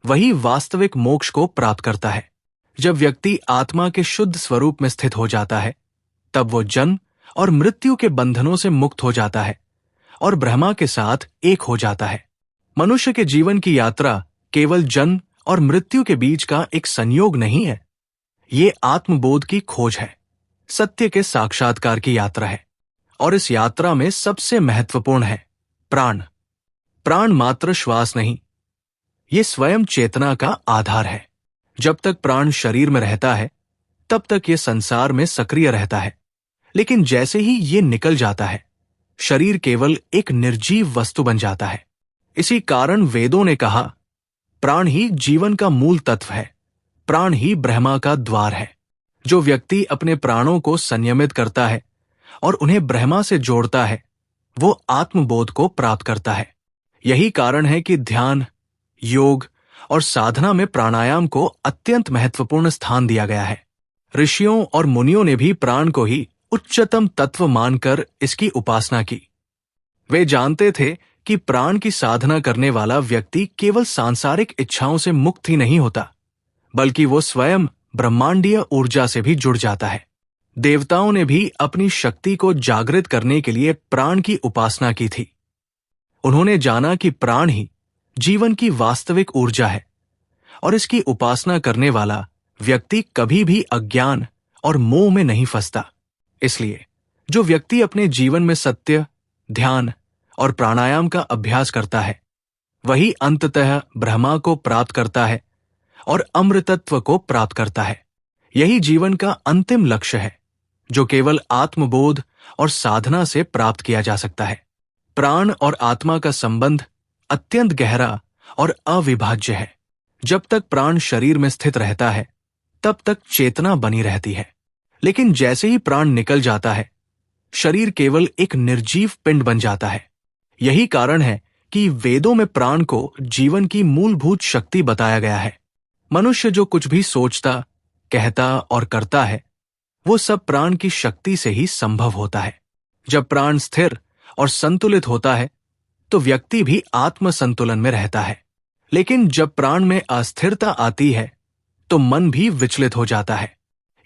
वही वास्तविक मोक्ष को प्राप्त करता है। जब व्यक्ति आत्मा के शुद्ध स्वरूप में स्थित हो जाता है, तब वो जन्म और मृत्यु के बंधनों से मुक्त हो जाता है और ब्रह्मा के साथ एक हो जाता है। मनुष्य के जीवन की यात्रा केवल जन्म और मृत्यु के बीच का एक संयोग नहीं है, ये आत्मबोध की खोज है, सत्य के साक्षात्कार की यात्रा है। और इस यात्रा में सबसे महत्वपूर्ण है प्राण। प्राण मात्र श्वास नहीं, ये स्वयं चेतना का आधार है। जब तक प्राण शरीर में रहता है, तब तक ये संसार में सक्रिय रहता है, लेकिन जैसे ही ये निकल जाता है, शरीर केवल एक निर्जीव वस्तु बन जाता है। इसी कारण वेदों ने कहा, प्राण ही जीवन का मूल तत्व है, प्राण ही ब्रह्मा का द्वार है। जो व्यक्ति अपने प्राणों को संयमित करता है और उन्हें ब्रह्मा से जोड़ता है, वो आत्मबोध को प्राप्त करता है। यही कारण है कि ध्यान, योग और साधना में प्राणायाम को अत्यंत महत्वपूर्ण स्थान दिया गया है। ऋषियों और मुनियों ने भी प्राण को ही उच्चतम तत्व मानकर इसकी उपासना की। वे जानते थे कि प्राण की साधना करने वाला व्यक्ति केवल सांसारिक इच्छाओं से मुक्त ही नहीं होता, बल्कि वो स्वयं ब्रह्मांडीय ऊर्जा से भी जुड़ जाता है। देवताओं ने भी अपनी शक्ति को जागृत करने के लिए प्राण की उपासना की थी। उन्होंने जाना कि प्राण ही जीवन की वास्तविक ऊर्जा है और इसकी उपासना करने वाला व्यक्ति कभी भी अज्ञान और मोह में नहीं फंसता। इसलिए जो व्यक्ति अपने जीवन में सत्य, ध्यान और प्राणायाम का अभ्यास करता है, वही अंततः ब्रह्मा को प्राप्त करता है और अमृतत्व को प्राप्त करता है। यही जीवन का अंतिम लक्ष्य है, जो केवल आत्मबोध और साधना से प्राप्त किया जा सकता है। प्राण और आत्मा का संबंध अत्यंत गहरा और अविभाज्य है। जब तक प्राण शरीर में स्थित रहता है, तब तक चेतना बनी रहती है, लेकिन जैसे ही प्राण निकल जाता है, शरीर केवल एक निर्जीव पिंड बन जाता है। यही कारण है कि वेदों में प्राण को जीवन की मूलभूत शक्ति बताया गया है। मनुष्य जो कुछ भी सोचता, कहता और करता है, वो सब प्राण की शक्ति से ही संभव होता है। जब प्राण स्थिर और संतुलित होता है, तो व्यक्ति भी आत्म संतुलन में रहता है। लेकिन जब प्राण में अस्थिरता आती है, तो मन भी विचलित हो जाता है।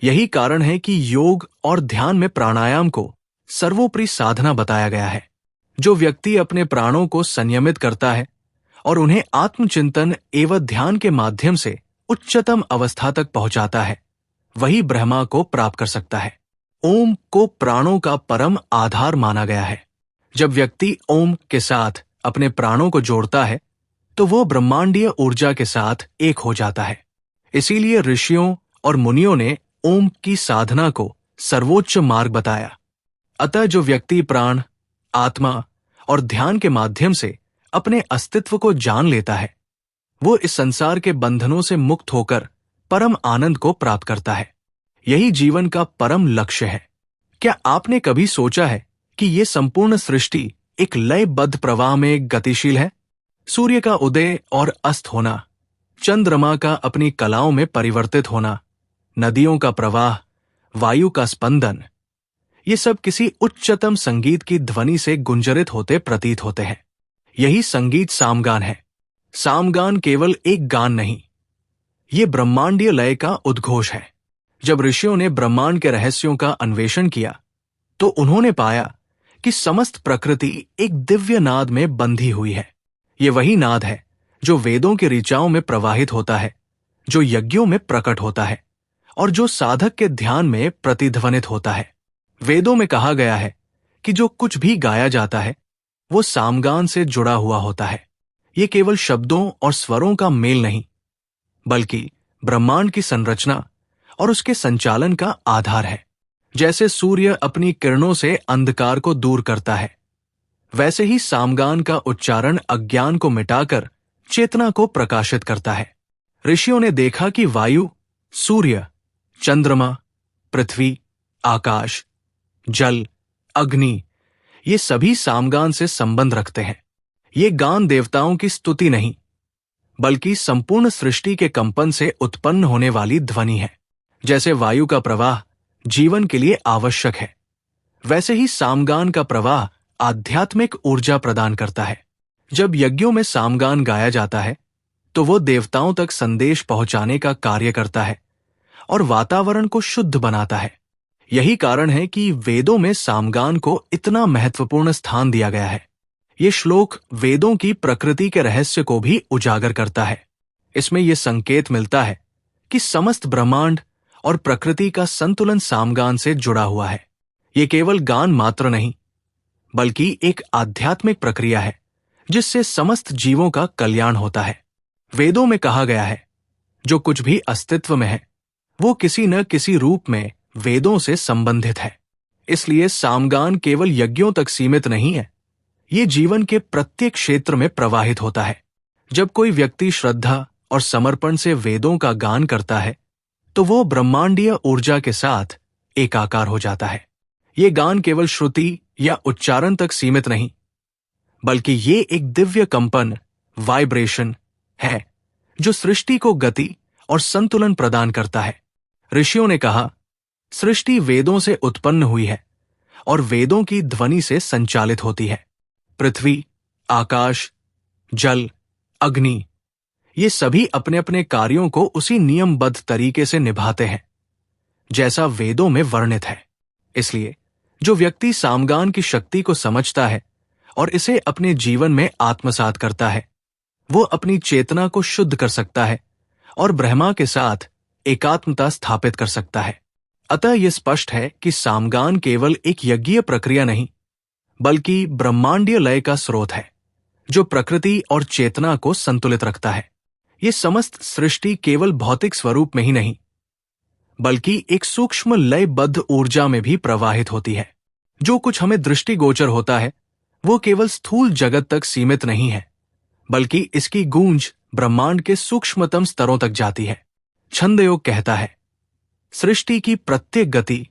यही कारण है कि योग और ध्यान में प्राणायाम को सर्वोपरि साधना बताया गया है। जो व्यक्ति अपने प्राणों को संयमित करता है और उन्हें आत्मचिंतन एवं ध्यान के माध्यम से उच्चतम अवस्था तक पहुंचाता है, वही ब्रह्मा को प्राप्त कर सकता है। ओम को प्राणों का परम आधार माना गया है। जब व्यक्ति ओम के साथ अपने प्राणों को जोड़ता है, तो वो ब्रह्मांडीय ऊर्जा के साथ एक हो जाता है। इसीलिए ऋषियों और मुनियों ने ओम की साधना को सर्वोच्च मार्ग बताया। अतः जो व्यक्ति प्राण, आत्मा और ध्यान के माध्यम से अपने अस्तित्व को जान लेता है, वो इस संसार के बंधनों से मुक्त होकर परम आनंद को प्राप्त करता है। यही जीवन का परम लक्ष्य है। क्या आपने कभी सोचा है कि ये संपूर्ण सृष्टि एक लयबद्ध प्रवाह में गतिशील है? सूर्य का उदय और अस्त होना, चंद्रमा का अपनी कलाओं में परिवर्तित होना, नदियों का प्रवाह, वायु का स्पंदन, ये सब किसी उच्चतम संगीत की ध्वनि से गुंजरित होते प्रतीत होते हैं। यही संगीत सामगान है। सामगान केवल एक गान नहीं, ये ब्रह्मांडीय लय का उद्घोष है। जब ऋषियों ने ब्रह्मांड के रहस्यों का अन्वेषण किया तो उन्होंने पाया कि समस्त प्रकृति एक दिव्य नाद में बंधी हुई है। ये वही नाद है जो वेदों की ऋचाओं में प्रवाहित होता है, जो यज्ञों में प्रकट होता है और जो साधक के ध्यान में प्रतिध्वनित होता है। वेदों में कहा गया है कि जो कुछ भी गाया जाता है वो सामगान से जुड़ा हुआ होता है। ये केवल शब्दों और स्वरों का मेल नहीं, बल्कि ब्रह्मांड की संरचना और उसके संचालन का आधार है। जैसे सूर्य अपनी किरणों से अंधकार को दूर करता है, वैसे ही सामगान का उच्चारण अज्ञान को मिटाकर चेतना को प्रकाशित करता है। ऋषियों ने देखा कि वायु, सूर्य, चंद्रमा, पृथ्वी, आकाश, जल, अग्नि, ये सभी सामगान से संबंध रखते हैं। ये गान देवताओं की स्तुति नहीं, बल्कि संपूर्ण सृष्टि के कंपन से उत्पन्न होने वाली ध्वनि है। जैसे वायु का प्रवाह जीवन के लिए आवश्यक है, वैसे ही सामगान का प्रवाह आध्यात्मिक ऊर्जा प्रदान करता है। जब यज्ञों में सामगान गाया जाता है तो वो देवताओं तक संदेश पहुंचाने का कार्य करता है और वातावरण को शुद्ध बनाता है। यही कारण है कि वेदों में सामगान को इतना महत्वपूर्ण स्थान दिया गया है। ये श्लोक वेदों की प्रकृति के रहस्य को भी उजागर करता है। इसमें यह संकेत मिलता है कि समस्त ब्रह्मांड और प्रकृति का संतुलन सामगान से जुड़ा हुआ है। ये केवल गान मात्र नहीं, बल्कि एक आध्यात्मिक प्रक्रिया है जिससे समस्त जीवों का कल्याण होता है। वेदों में कहा गया है, जो कुछ भी अस्तित्व में है वो किसी न किसी रूप में वेदों से संबंधित है। इसलिए सामगान केवल यज्ञों तक सीमित नहीं है, ये जीवन के प्रत्येक क्षेत्र में प्रवाहित होता है। जब कोई व्यक्ति श्रद्धा और समर्पण से वेदों का गान करता है तो वो ब्रह्मांडीय ऊर्जा के साथ एकाकार हो जाता है। ये गान केवल श्रुति या उच्चारण तक सीमित नहीं, बल्कि ये एक दिव्य कंपन, वाइब्रेशन है जो सृष्टि को गति और संतुलन प्रदान करता है। ऋषियों ने कहा, सृष्टि वेदों से उत्पन्न हुई है और वेदों की ध्वनि से संचालित होती है। पृथ्वी, आकाश, जल, अग्नि, ये सभी अपने अपने कार्यों को उसी नियमबद्ध तरीके से निभाते हैं जैसा वेदों में वर्णित है। इसलिए जो व्यक्ति सामगान की शक्ति को समझता है और इसे अपने जीवन में आत्मसात करता है, वो अपनी चेतना को शुद्ध कर सकता है और ब्रह्मा के साथ एकात्मता स्थापित कर सकता है। अतः यह स्पष्ट है कि सामगान केवल एक यज्ञीय प्रक्रिया नहीं, बल्कि ब्रह्मांडीय लय का स्रोत है जो प्रकृति और चेतना को संतुलित रखता है। ये समस्त सृष्टि केवल भौतिक स्वरूप में ही नहीं, बल्कि एक सूक्ष्म लयबद्ध ऊर्जा में भी प्रवाहित होती है। जो कुछ हमें दृष्टिगोचर होता है वो केवल स्थूल जगत तक सीमित नहीं है, बल्कि इसकी गूंज ब्रह्मांड के सूक्ष्मतम स्तरों तक जाती है। छंदयोग कहता है, सृष्टि की प्रत्येक गति,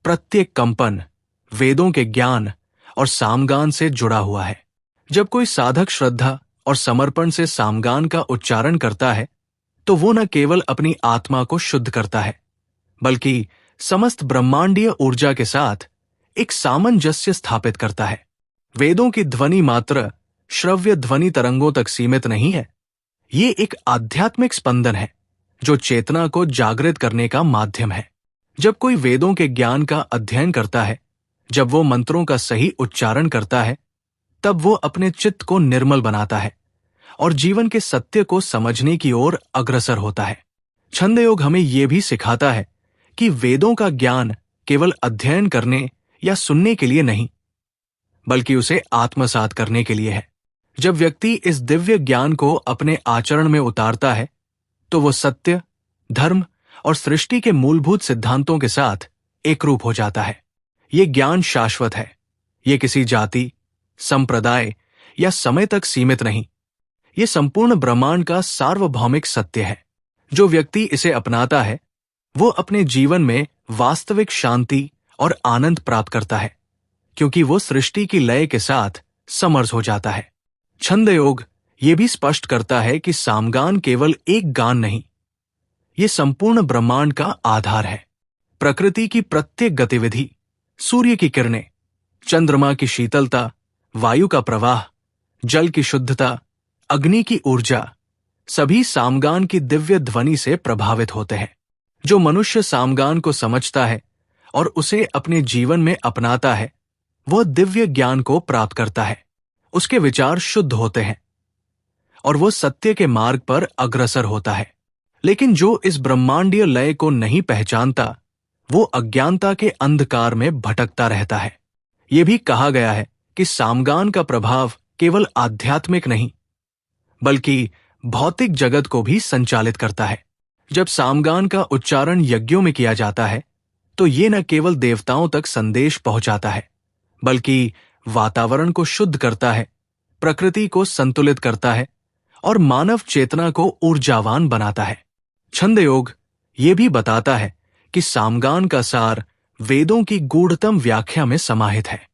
प्रत्येक कंपन वेदों के ज्ञान और सामगान से जुड़ा हुआ है। जब कोई साधक श्रद्धा और समर्पण से सामगान का उच्चारण करता है तो वो न केवल अपनी आत्मा को शुद्ध करता है, बल्कि समस्त ब्रह्मांडीय ऊर्जा के साथ एक सामंजस्य स्थापित करता है। वेदों की ध्वनि मात्र श्रव्य ध्वनि तरंगों तक सीमित नहीं है, ये एक आध्यात्मिक स्पंदन है जो चेतना को जागृत करने का माध्यम है। जब कोई वेदों के ज्ञान का अध्ययन करता है, जब वो मंत्रों का सही उच्चारण करता है, तब वो अपने चित्त को निर्मल बनाता है और जीवन के सत्य को समझने की ओर अग्रसर होता है। छंदयोग हमें यह भी सिखाता है कि वेदों का ज्ञान केवल अध्ययन करने या सुनने के लिए नहीं, बल्कि उसे आत्मसात करने के लिए है। जब व्यक्ति इस दिव्य ज्ञान को अपने आचरण में उतारता है तो वो सत्य, धर्म और सृष्टि के मूलभूत सिद्धांतों के साथ एकरूप हो जाता है। ये ज्ञान शाश्वत है, ये किसी जाति, संप्रदाय या समय तक सीमित नहीं, ये संपूर्ण ब्रह्मांड का सार्वभौमिक सत्य है। जो व्यक्ति इसे अपनाता है वो अपने जीवन में वास्तविक शांति और आनंद प्राप्त करता है, क्योंकि वो सृष्टि की लय के साथ समरस हो जाता है। छंदयोग ये भी स्पष्ट करता है कि सामगान केवल एक गान नहीं, ये संपूर्ण ब्रह्मांड का आधार है। प्रकृति की प्रत्येक गतिविधि, सूर्य की किरणें, चंद्रमा की शीतलता, वायु का प्रवाह, जल की शुद्धता, अग्नि की ऊर्जा, सभी सामगान की दिव्य ध्वनि से प्रभावित होते हैं। जो मनुष्य सामगान को समझता है और उसे अपने जीवन में अपनाता है, वह दिव्य ज्ञान को प्राप्त करता है। उसके विचार शुद्ध होते हैं और वह सत्य के मार्ग पर अग्रसर होता है। लेकिन जो इस ब्रह्मांडीय लय को नहीं पहचानता, वो अज्ञानता के अंधकार में भटकता रहता है। यह भी कहा गया है कि सामगान का प्रभाव केवल आध्यात्मिक नहीं, बल्कि भौतिक जगत को भी संचालित करता है। जब सामगान का उच्चारण यज्ञों में किया जाता है, तो ये न केवल देवताओं तक संदेश पहुंचाता है, बल्कि वातावरण को शुद्ध करता है, प्रकृति को संतुलित करता है और मानव चेतना को ऊर्जावान बनाता है। छंद योग ये भी बताता है कि सामगान का सार वेदों की गूढ़तम व्याख्या में समाहित है।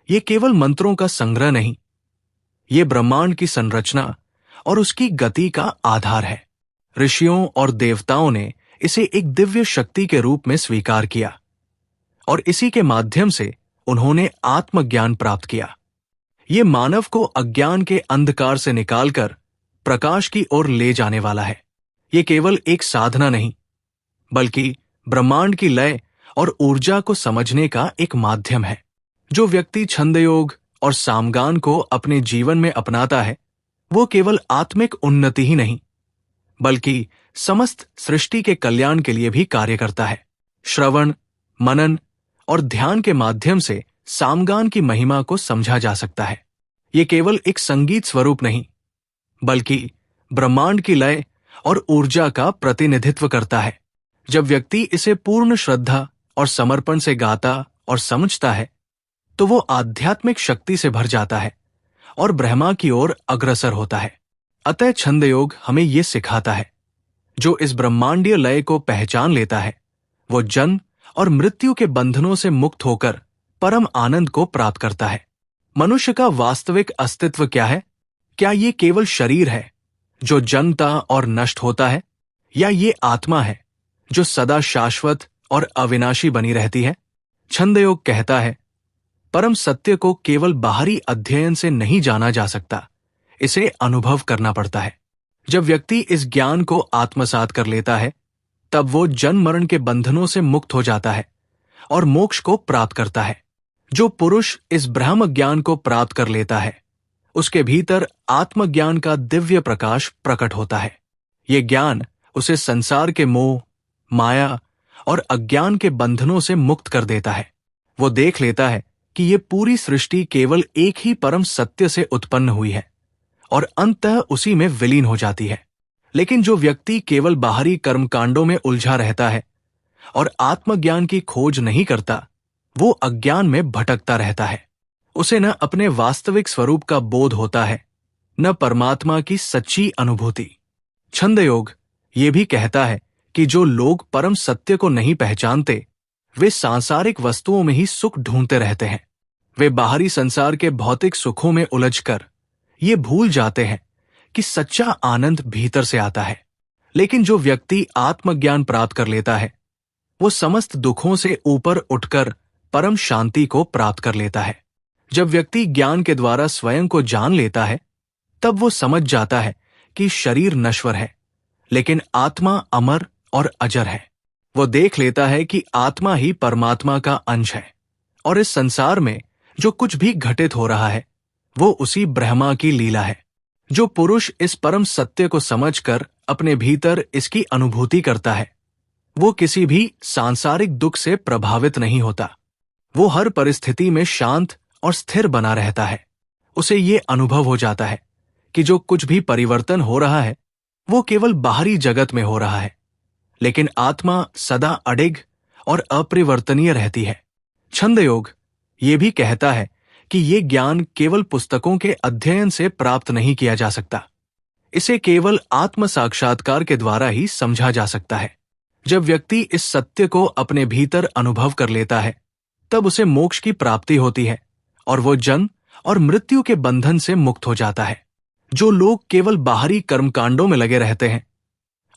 ये केवल मंत्रों का संग्रह नहीं, ये ब्रह्मांड की संरचना और उसकी गति का आधार है। ऋषियों और देवताओं ने इसे एक दिव्य शक्ति के रूप में स्वीकार किया और इसी के माध्यम से उन्होंने आत्मज्ञान प्राप्त किया। ये मानव को अज्ञान के अंधकार से निकालकर प्रकाश की ओर ले जाने वाला है। ये केवल एक साधना नहीं, बल्कि ब्रह्मांड की लय और ऊर्जा को समझने का एक माध्यम है। जो व्यक्ति छंदयोग और सामगान को अपने जीवन में अपनाता है, वो केवल आत्मिक उन्नति ही नहीं, बल्कि समस्त सृष्टि के कल्याण के लिए भी कार्य करता है। श्रवण, मनन और ध्यान के माध्यम से सामगान की महिमा को समझा जा सकता है। ये केवल एक संगीत स्वरूप नहीं, बल्कि ब्रह्मांड की लय और ऊर्जा का प्रतिनिधित्व करता है। जब व्यक्ति इसे पूर्ण श्रद्धा और समर्पण से गाता और समझता है, तो वो आध्यात्मिक शक्ति से भर जाता है और ब्रह्मा की ओर अग्रसर होता है। अतः छंद योग हमें ये सिखाता है, जो इस ब्रह्मांडीय लय को पहचान लेता है, वो जन्म और मृत्यु के बंधनों से मुक्त होकर परम आनंद को प्राप्त करता है। मनुष्य का वास्तविक अस्तित्व क्या है? क्या ये केवल शरीर है जो जन्मता और नष्ट होता है, या ये आत्मा है जो सदा शाश्वत और अविनाशी बनी रहती है? छंद योग कहता है, परम सत्य को केवल बाहरी अध्ययन से नहीं जाना जा सकता, इसे अनुभव करना पड़ता है। जब व्यक्ति इस ज्ञान को आत्मसात कर लेता है, तब वो जन्म मरण के बंधनों से मुक्त हो जाता है और मोक्ष को प्राप्त करता है। जो पुरुष इस ब्रह्म ज्ञान को प्राप्त कर लेता है, उसके भीतर आत्मज्ञान का दिव्य प्रकाश प्रकट होता है। ये ज्ञान उसे संसार के मोह, माया और अज्ञान के बंधनों से मुक्त कर देता है। वो देख लेता है कि ये पूरी सृष्टि केवल एक ही परम सत्य से उत्पन्न हुई है और अंततः उसी में विलीन हो जाती है। लेकिन जो व्यक्ति केवल बाहरी कर्मकांडों में उलझा रहता है और आत्मज्ञान की खोज नहीं करता, वो अज्ञान में भटकता रहता है। उसे न अपने वास्तविक स्वरूप का बोध होता है, न परमात्मा की सच्ची अनुभूति। छंद योग ये भी कहता है कि जो लोग परम सत्य को नहीं पहचानते, वे सांसारिक वस्तुओं में ही सुख ढूंढते रहते हैं। वे बाहरी संसार के भौतिक सुखों में उलझकर ये भूल जाते हैं कि सच्चा आनंद भीतर से आता है। लेकिन जो व्यक्ति आत्मज्ञान प्राप्त कर लेता है, वो समस्त दुखों से ऊपर उठकर परम शांति को प्राप्त कर लेता है। जब व्यक्ति ज्ञान के द्वारा स्वयं को जान लेता है, तब वो समझ जाता है कि शरीर नश्वर है, लेकिन आत्मा अमर और अजर है। वो देख लेता है कि आत्मा ही परमात्मा का अंश है और इस संसार में जो कुछ भी घटित हो रहा है, वो उसी ब्रह्मा की लीला है। जो पुरुष इस परम सत्य को समझकर अपने भीतर इसकी अनुभूति करता है, वो किसी भी सांसारिक दुख से प्रभावित नहीं होता। वो हर परिस्थिति में शांत और स्थिर बना रहता है। उसे ये अनुभव हो जाता है कि जो कुछ भी परिवर्तन हो रहा है, वो केवल बाहरी जगत में हो रहा है, लेकिन आत्मा सदा अडिग और अपरिवर्तनीय रहती है। छंद योग ये भी कहता है कि ये ज्ञान केवल पुस्तकों के अध्ययन से प्राप्त नहीं किया जा सकता। इसे केवल आत्म साक्षात्कार के द्वारा ही समझा जा सकता है। जब व्यक्ति इस सत्य को अपने भीतर अनुभव कर लेता है, तब उसे मोक्ष की प्राप्ति होती है और वो जन्म और मृत्यु के बंधन से मुक्त हो जाता है। जो लोग केवल बाहरी कर्मकांडों में लगे रहते हैं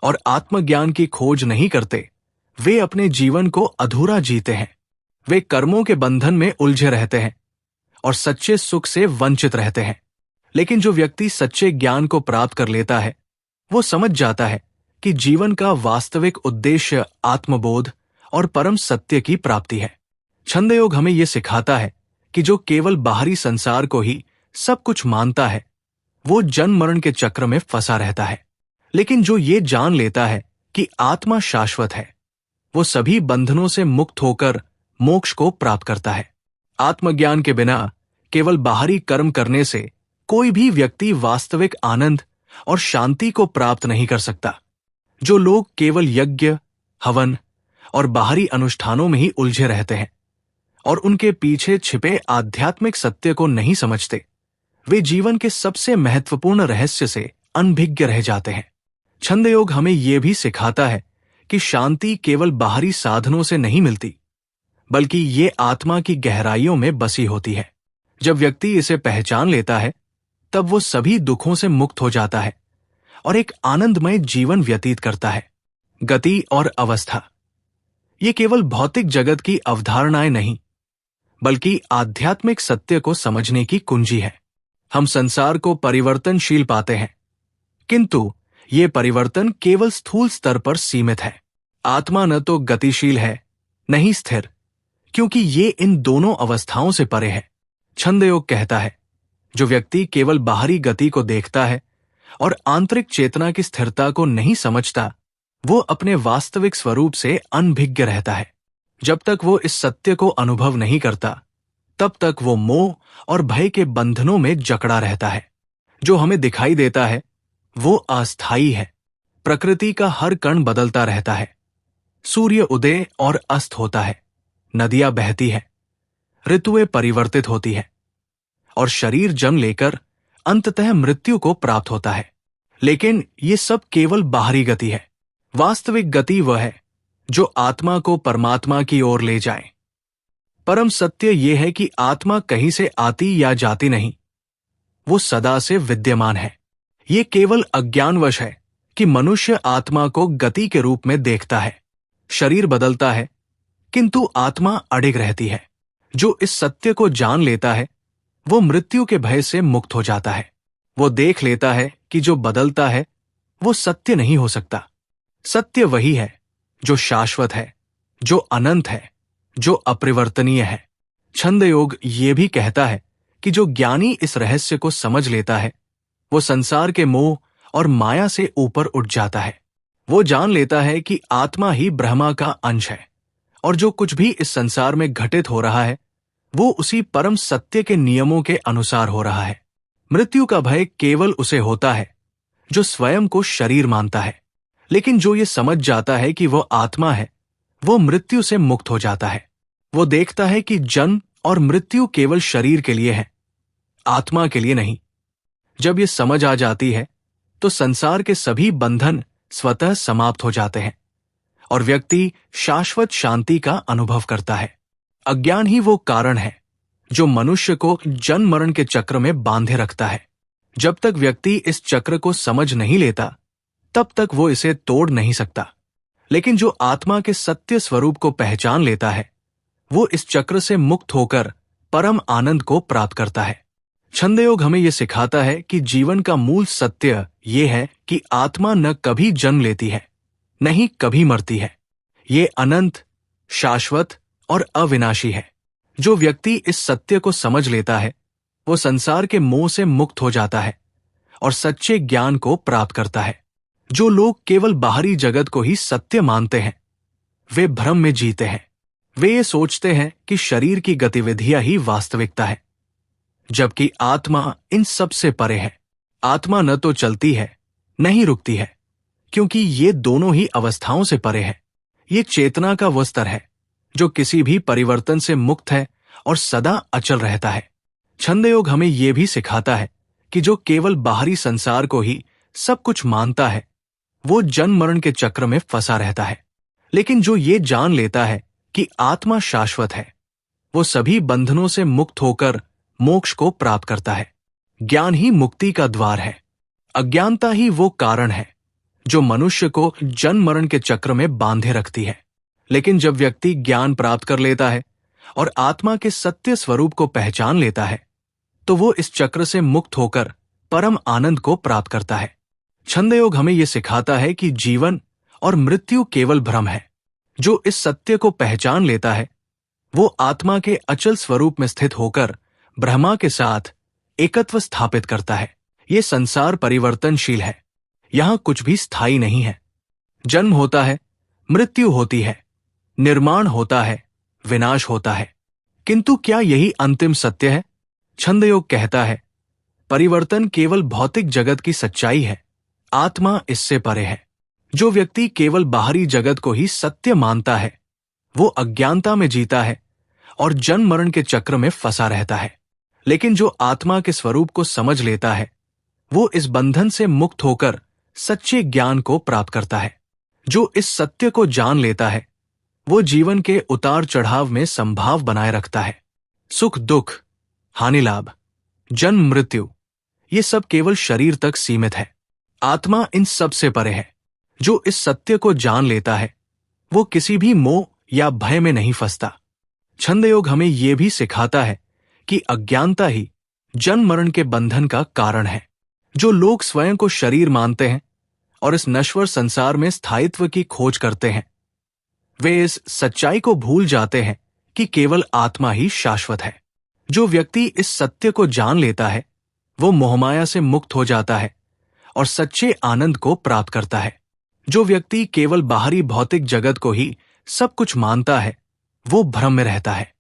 और आत्मज्ञान की खोज नहीं करते, वे अपने जीवन को अधूरा जीते हैं। वे कर्मों के बंधन में उलझे रहते हैं और सच्चे सुख से वंचित रहते हैं। लेकिन जो व्यक्ति सच्चे ज्ञान को प्राप्त कर लेता है, वो समझ जाता है कि जीवन का वास्तविक उद्देश्य आत्मबोध और परम सत्य की प्राप्ति है। छंदयोग हमें यह सिखाता है कि जो केवल बाहरी संसार को ही सब कुछ मानता है, वो जन्म मरण के चक्र में फंसा रहता है। लेकिन जो ये जान लेता है कि आत्मा शाश्वत है, वो सभी बंधनों से मुक्त होकर मोक्ष को प्राप्त करता है। आत्मज्ञान के बिना केवल बाहरी कर्म करने से कोई भी व्यक्ति वास्तविक आनंद और शांति को प्राप्त नहीं कर सकता। जो लोग केवल यज्ञ, हवन और बाहरी अनुष्ठानों में ही उलझे रहते हैं और उनके पीछे छिपे आध्यात्मिक सत्य को नहीं समझते, वे जीवन के सबसे महत्वपूर्ण रहस्य से अनभिज्ञ रह जाते हैं। छंदयोग हमें यह भी सिखाता है कि शांति केवल बाहरी साधनों से नहीं मिलती, बल्कि ये आत्मा की गहराइयों में बसी होती है। जब व्यक्ति इसे पहचान लेता है, तब वो सभी दुखों से मुक्त हो जाता है और एक आनंदमय जीवन व्यतीत करता है। गति और अवस्था, ये केवल भौतिक जगत की अवधारणाएं नहीं, बल्कि आध्यात्मिक सत्य को समझने की कुंजी है। हम संसार को परिवर्तनशील पाते हैं, किंतु ये परिवर्तन केवल स्थूल स्तर पर सीमित है। आत्मा न तो गतिशील है, न ही स्थिर, क्योंकि ये इन दोनों अवस्थाओं से परे है। छंदयोग कहता है, जो व्यक्ति केवल बाहरी गति को देखता है और आंतरिक चेतना की स्थिरता को नहीं समझता, वो अपने वास्तविक स्वरूप से अनभिज्ञ रहता है। जब तक वो इस सत्य को अनुभव नहीं करता, तब तक वो मोह और भय के बंधनों में जकड़ा रहता है। जो हमें दिखाई देता है वो अस्थायी है। प्रकृति का हर कण बदलता रहता है। सूर्य उदय और अस्त होता है, नदियां बहती है, ऋतुएं परिवर्तित होती है और शरीर जन्म लेकर अंततः मृत्यु को प्राप्त होता है। लेकिन ये सब केवल बाहरी गति है। वास्तविक गति वह है जो आत्मा को परमात्मा की ओर ले जाए। परम सत्य यह है कि आत्मा कहीं से आती या जाती नहीं, वो सदा से विद्यमान है। ये केवल अज्ञानवश है कि मनुष्य आत्मा को गति के रूप में देखता है। शरीर बदलता है, किंतु आत्मा अडिग रहती है। जो इस सत्य को जान लेता है, वो मृत्यु के भय से मुक्त हो जाता है। वो देख लेता है कि जो बदलता है वो सत्य नहीं हो सकता। सत्य वही है जो शाश्वत है, जो अनंत है, जो अपरिवर्तनीय है। छंदयोग ये भी कहता है कि जो ज्ञानी इस रहस्य को समझ लेता है, वो संसार के मोह और माया से ऊपर उठ जाता है। वो जान लेता है कि आत्मा ही ब्रह्मा का अंश है और जो कुछ भी इस संसार में घटित हो रहा है, वो उसी परम सत्य के नियमों के अनुसार हो रहा है। मृत्यु का भय केवल उसे होता है जो स्वयं को शरीर मानता है। लेकिन जो ये समझ जाता है कि वो आत्मा है, वो मृत्यु से मुक्त हो जाता है। वो देखता है कि जन्म और मृत्यु केवल शरीर के लिए है, आत्मा के लिए नहीं। जब ये समझ आ जाती है, तो संसार के सभी बंधन स्वतः समाप्त हो जाते हैं और व्यक्ति शाश्वत शांति का अनुभव करता है। अज्ञान ही वो कारण है जो मनुष्य को जन्म मरण के चक्र में बांधे रखता है। जब तक व्यक्ति इस चक्र को समझ नहीं लेता, तब तक वो इसे तोड़ नहीं सकता। लेकिन जो आत्मा के सत्य स्वरूप को पहचान लेता है, वो इस चक्र से मुक्त होकर परम आनंद को प्राप्त करता है। छंदयोग हमें यह सिखाता है कि जीवन का मूल सत्य ये है कि आत्मा न कभी जन्म लेती है, न ही कभी मरती है। ये अनंत, शाश्वत और अविनाशी है। जो व्यक्ति इस सत्य को समझ लेता है, वो संसार के मोह से मुक्त हो जाता है और सच्चे ज्ञान को प्राप्त करता है। जो लोग केवल बाहरी जगत को ही सत्य मानते हैं, वे भ्रम में जीते हैं। वे ये सोचते हैं कि शरीर की गतिविधियां ही वास्तविकता है, जबकि आत्मा इन सब से परे है। आत्मा न तो चलती है, न ही रुकती है, क्योंकि ये दोनों ही अवस्थाओं से परे है। ये चेतना का वो स्तर है जो किसी भी परिवर्तन से मुक्त है और सदा अचल रहता है। छंदयोग हमें यह भी सिखाता है कि जो केवल बाहरी संसार को ही सब कुछ मानता है, वो जन्म मरण के चक्र में फंसा रहता है। लेकिन जो ये जान लेता है कि आत्मा शाश्वत है, वो सभी बंधनों से मुक्त होकर मोक्ष को प्राप्त करता है। ज्ञान ही मुक्ति का द्वार है। अज्ञानता ही वो कारण है जो मनुष्य को जन्म मरण के चक्र में बांधे रखती है। लेकिन जब व्यक्ति ज्ञान प्राप्त कर लेता है और आत्मा के सत्य स्वरूप को पहचान लेता है, तो वो इस चक्र से मुक्त होकर परम आनंद को प्राप्त करता है। छंदयोग हमें यह सिखाता है कि जीवन और मृत्यु केवल भ्रम है। जो इस सत्य को पहचान लेता है वो आत्मा के अचल स्वरूप में स्थित होकर ब्रह्मा के साथ एकत्व स्थापित करता है। ये संसार परिवर्तनशील है, यहां कुछ भी स्थायी नहीं है। जन्म होता है, मृत्यु होती है, निर्माण होता है, विनाश होता है, किंतु क्या यही अंतिम सत्य है? छंदयोग कहता है परिवर्तन केवल भौतिक जगत की सच्चाई है, आत्मा इससे परे है। जो व्यक्ति केवल बाहरी जगत को ही सत्य मानता है वो अज्ञानता में जीता है और जन्म मरण के चक्र में फंसा रहता है। लेकिन जो आत्मा के स्वरूप को समझ लेता है वो इस बंधन से मुक्त होकर सच्चे ज्ञान को प्राप्त करता है। जो इस सत्य को जान लेता है वो जीवन के उतार चढ़ाव में संभाव बनाए रखता है। सुख दुख, हानि लाभ, जन्म मृत्यु, ये सब केवल शरीर तक सीमित है। आत्मा इन सब से परे है। जो इस सत्य को जान लेता है वो किसी भी मोह या भय में नहीं फंसता। छंदयोग हमें यह भी सिखाता है कि अज्ञानता ही जन्म मरण के बंधन का कारण है। जो लोग स्वयं को शरीर मानते हैं और इस नश्वर संसार में स्थायित्व की खोज करते हैं वे इस सच्चाई को भूल जाते हैं कि केवल आत्मा ही शाश्वत है। जो व्यक्ति इस सत्य को जान लेता है वो मोहमाया से मुक्त हो जाता है और सच्चे आनंद को प्राप्त करता है। जो व्यक्ति केवल बाहरी भौतिक जगत को ही सब कुछ मानता है वो भ्रम में रहता है।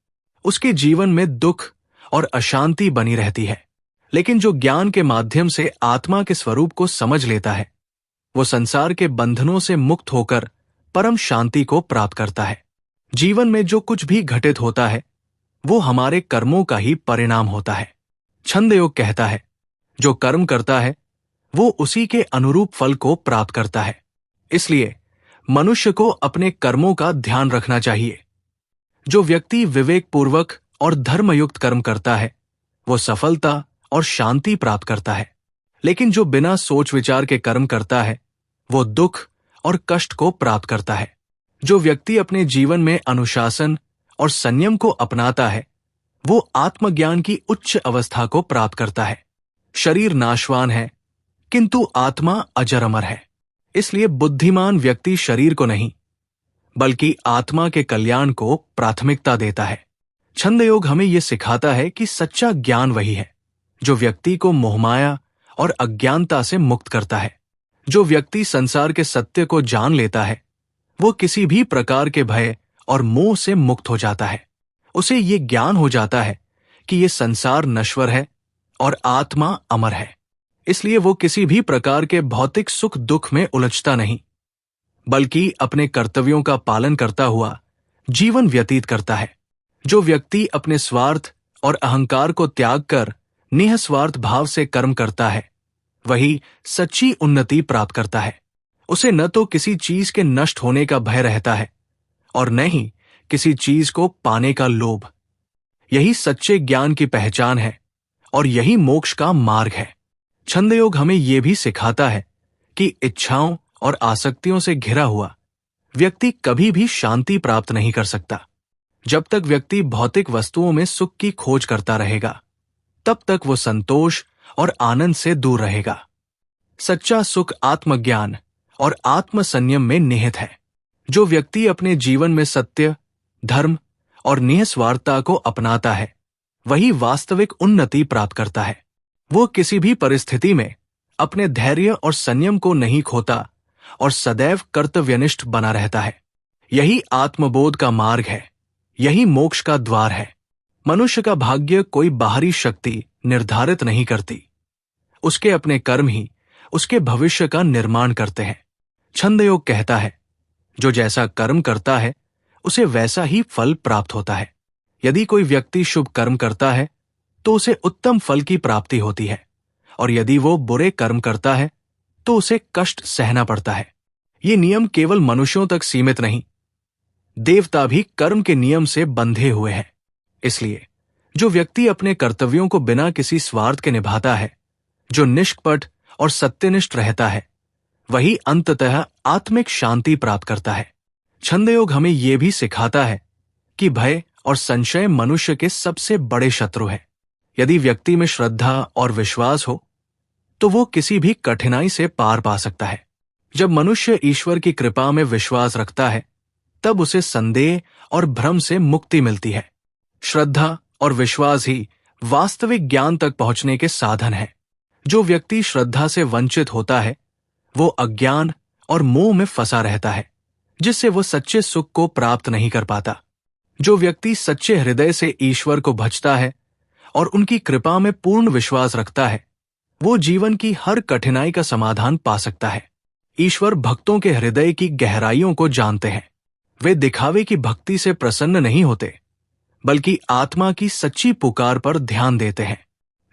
उसके जीवन में दुख और अशांति बनी रहती है। लेकिन जो ज्ञान के माध्यम से आत्मा के स्वरूप को समझ लेता है वो संसार के बंधनों से मुक्त होकर परम शांति को प्राप्त करता है। जीवन में जो कुछ भी घटित होता है वो हमारे कर्मों का ही परिणाम होता है। छंदयोग कहता है जो कर्म करता है वो उसी के अनुरूप फल को प्राप्त करता है। इसलिए मनुष्य को अपने कर्मों का ध्यान रखना चाहिए। जो व्यक्ति विवेकपूर्वक और धर्मयुक्त कर्म करता है वो सफलता और शांति प्राप्त करता है। लेकिन जो बिना सोच विचार के कर्म करता है वो दुख और कष्ट को प्राप्त करता है। जो व्यक्ति अपने जीवन में अनुशासन और संयम को अपनाता है वो आत्मज्ञान की उच्च अवस्था को प्राप्त करता है। शरीर नाशवान है किंतु आत्मा अजर अमर है। इसलिए बुद्धिमान व्यक्ति शरीर को नहीं बल्कि आत्मा के कल्याण को प्राथमिकता देता है। छंदयोग हमें यह सिखाता है कि सच्चा ज्ञान वही है जो व्यक्ति को मोहमाया और अज्ञानता से मुक्त करता है। जो व्यक्ति संसार के सत्य को जान लेता है वो किसी भी प्रकार के भय और मोह से मुक्त हो जाता है। उसे ये ज्ञान हो जाता है कि ये संसार नश्वर है और आत्मा अमर है। इसलिए वो किसी भी प्रकार के भौतिक सुख दुख में उलझता नहीं बल्कि अपने कर्तव्यों का पालन करता हुआ जीवन व्यतीत करता है। जो व्यक्ति अपने स्वार्थ और अहंकार को त्याग कर निःस्वार्थ भाव से कर्म करता है वही सच्ची उन्नति प्राप्त करता है। उसे न तो किसी चीज के नष्ट होने का भय रहता है और न ही किसी चीज को पाने का लोभ। यही सच्चे ज्ञान की पहचान है और यही मोक्ष का मार्ग है। छंदयोग हमें यह भी सिखाता है कि इच्छाओं और आसक्तियों से घिरा हुआ व्यक्ति कभी भी शांति प्राप्त नहीं कर सकता। जब तक व्यक्ति भौतिक वस्तुओं में सुख की खोज करता रहेगा तब तक वो संतोष और आनंद से दूर रहेगा। सच्चा सुख आत्मज्ञान और आत्म संयम में निहित है। जो व्यक्ति अपने जीवन में सत्य, धर्म और निःस्वार्थता को अपनाता है वही वास्तविक उन्नति प्राप्त करता है। वो किसी भी परिस्थिति में अपने धैर्य और संयम को नहीं खोता और सदैव कर्तव्यनिष्ठ बना रहता है। यही आत्मबोध का मार्ग है, यही मोक्ष का द्वार है। मनुष्य का भाग्य कोई बाहरी शक्ति निर्धारित नहीं करती, उसके अपने कर्म ही उसके भविष्य का निर्माण करते हैं। छंदयोग कहता है जो जैसा कर्म करता है उसे वैसा ही फल प्राप्त होता है। यदि कोई व्यक्ति शुभ कर्म करता है तो उसे उत्तम फल की प्राप्ति होती है और यदि वो बुरे कर्म करता है तो उसे कष्ट सहना पड़ता है। ये नियम केवल मनुष्यों तक सीमित नहीं, देवता भी कर्म के नियम से बंधे हुए हैं। इसलिए जो व्यक्ति अपने कर्तव्यों को बिना किसी स्वार्थ के निभाता है, जो निष्कपट और सत्यनिष्ठ रहता है, वही अंततः आत्मिक शांति प्राप्त करता है। छंदयोग हमें यह भी सिखाता है कि भय और संशय मनुष्य के सबसे बड़े शत्रु हैं। यदि व्यक्ति में श्रद्धा और विश्वास हो तो वो किसी भी कठिनाई से पार पा सकता है। जब मनुष्य ईश्वर की कृपा में विश्वास रखता है, तब उसे संदेह और भ्रम से मुक्ति मिलती है। श्रद्धा और विश्वास ही वास्तविक ज्ञान तक पहुंचने के साधन है। जो व्यक्ति श्रद्धा से वंचित होता है, वो अज्ञान और मोह में फंसा रहता है, जिससे वो सच्चे सुख को प्राप्त नहीं कर पाता। जो व्यक्ति सच्चे हृदय से ईश्वर को भजता है और उनकी कृपा में पूर्ण विश्वास रखता है, वो जीवन की हर कठिनाई का समाधान पा सकता है। ईश्वर भक्तों के हृदय की गहराइयों को जानते हैं। वे दिखावे की भक्ति से प्रसन्न नहीं होते, बल्कि आत्मा की सच्ची पुकार पर ध्यान देते हैं।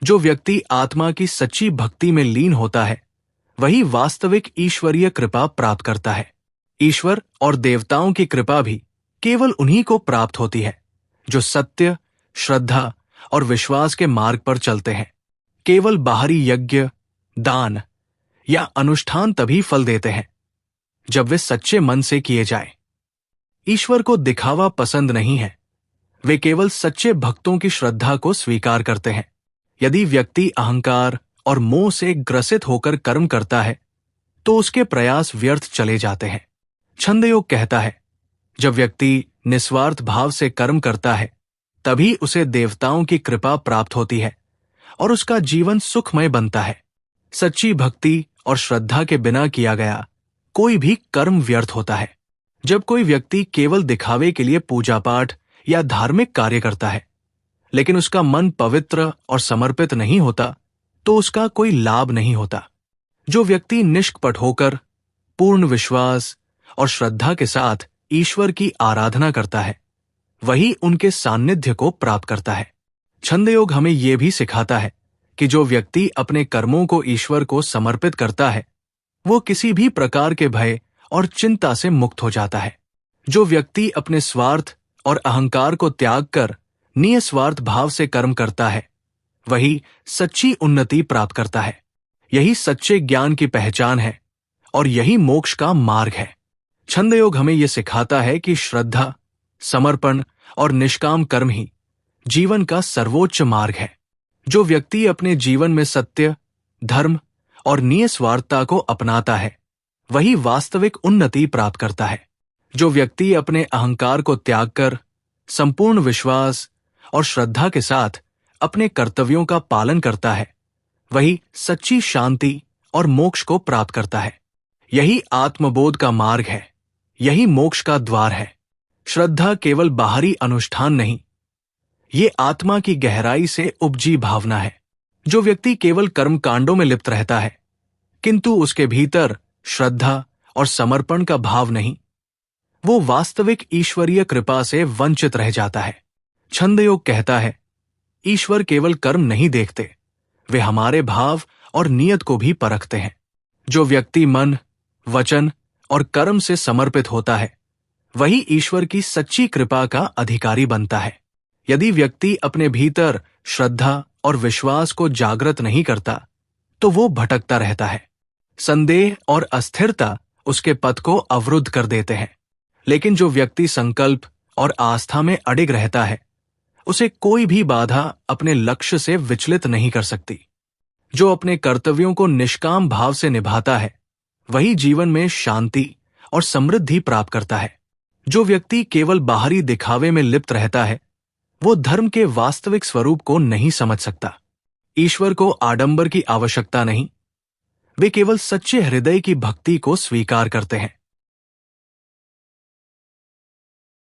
जो व्यक्ति आत्मा की सच्ची भक्ति में लीन होता है, वही वास्तविक ईश्वरीय कृपा प्राप्त करता है। ईश्वर और देवताओं की कृपा भी केवल उन्हीं को प्राप्त होती है जो सत्य, श्रद्धा और विश्वास के मार्ग पर चलते हैं। केवल बाहरी यज्ञ, दान या अनुष्ठान तभी फल देते हैं जब वे सच्चे मन से किए जाएं। ईश्वर को दिखावा पसंद नहीं है। वे केवल सच्चे भक्तों की श्रद्धा को स्वीकार करते हैं। यदि व्यक्ति अहंकार और मोह से ग्रसित होकर कर्म करता है, तो उसके प्रयास व्यर्थ चले जाते हैं। छंदयोग कहता है, जब व्यक्ति निस्वार्थ भाव से कर्म करता है, तभी उसे देवताओं की कृपा प्राप्त होती है और उसका जीवन सुखमय बनता है। सच्ची भक्ति और श्रद्धा के बिना किया गया कोई भी कर्म व्यर्थ होता है। जब कोई व्यक्ति केवल दिखावे के लिए पूजा पाठ या धार्मिक कार्य करता है, लेकिन उसका मन पवित्र और समर्पित नहीं होता, तो उसका कोई लाभ नहीं होता। जो व्यक्ति निष्कपट होकर पूर्ण विश्वास और श्रद्धा के साथ ईश्वर की आराधना करता है, वही उनके सान्निध्य को प्राप्त करता है। छंदयोग हमें यह भी सिखाता है कि जो व्यक्ति अपने कर्मों को ईश्वर को समर्पित करता है, वो किसी भी प्रकार के भय और चिंता से मुक्त हो जाता है। जो व्यक्ति अपने स्वार्थ और अहंकार को त्याग कर निस्वार्थ भाव से कर्म करता है, वही सच्ची उन्नति प्राप्त करता है। यही सच्चे ज्ञान की पहचान है और यही मोक्ष का मार्ग है। छंदयोग हमें यह सिखाता है कि श्रद्धा, समर्पण और निष्काम कर्म ही जीवन का सर्वोच्च मार्ग है। जो व्यक्ति अपने जीवन में सत्य, धर्म और निस्वार्थता को अपनाता है, वही वास्तविक उन्नति प्राप्त करता है। जो व्यक्ति अपने अहंकार को त्याग कर संपूर्ण विश्वास और श्रद्धा के साथ अपने कर्तव्यों का पालन करता है, वही सच्ची शांति और मोक्ष को प्राप्त करता है। यही आत्मबोध का मार्ग है, यही मोक्ष का द्वार है। श्रद्धा केवल बाहरी अनुष्ठान नहीं, ये आत्मा की गहराई से उपजी भावना है। जो व्यक्ति केवल कर्म कांडों में लिप्त रहता है, किंतु उसके भीतर श्रद्धा और समर्पण का भाव नहीं, वो वास्तविक ईश्वरीय कृपा से वंचित रह जाता है। छंदयोग कहता है, ईश्वर केवल कर्म नहीं देखते, वे हमारे भाव और नियत को भी परखते हैं। जो व्यक्ति मन, वचन और कर्म से समर्पित होता है, वही ईश्वर की सच्ची कृपा का अधिकारी बनता है। यदि व्यक्ति अपने भीतर श्रद्धा और विश्वास को जागृत नहीं करता, तो वो भटकता रहता है। संदेह और अस्थिरता उसके पथ को अवरुद्ध कर देते हैं। लेकिन जो व्यक्ति संकल्प और आस्था में अडिग रहता है, उसे कोई भी बाधा अपने लक्ष्य से विचलित नहीं कर सकती। जो अपने कर्तव्यों को निष्काम भाव से निभाता है, वही जीवन में शांति और समृद्धि प्राप्त करता है। जो व्यक्ति केवल बाहरी दिखावे में लिप्त रहता है, वो धर्म के वास्तविक स्वरूप को नहीं समझ सकता। ईश्वर को आडंबर की आवश्यकता नहीं, वे केवल सच्चे हृदय की भक्ति को स्वीकार करते हैं।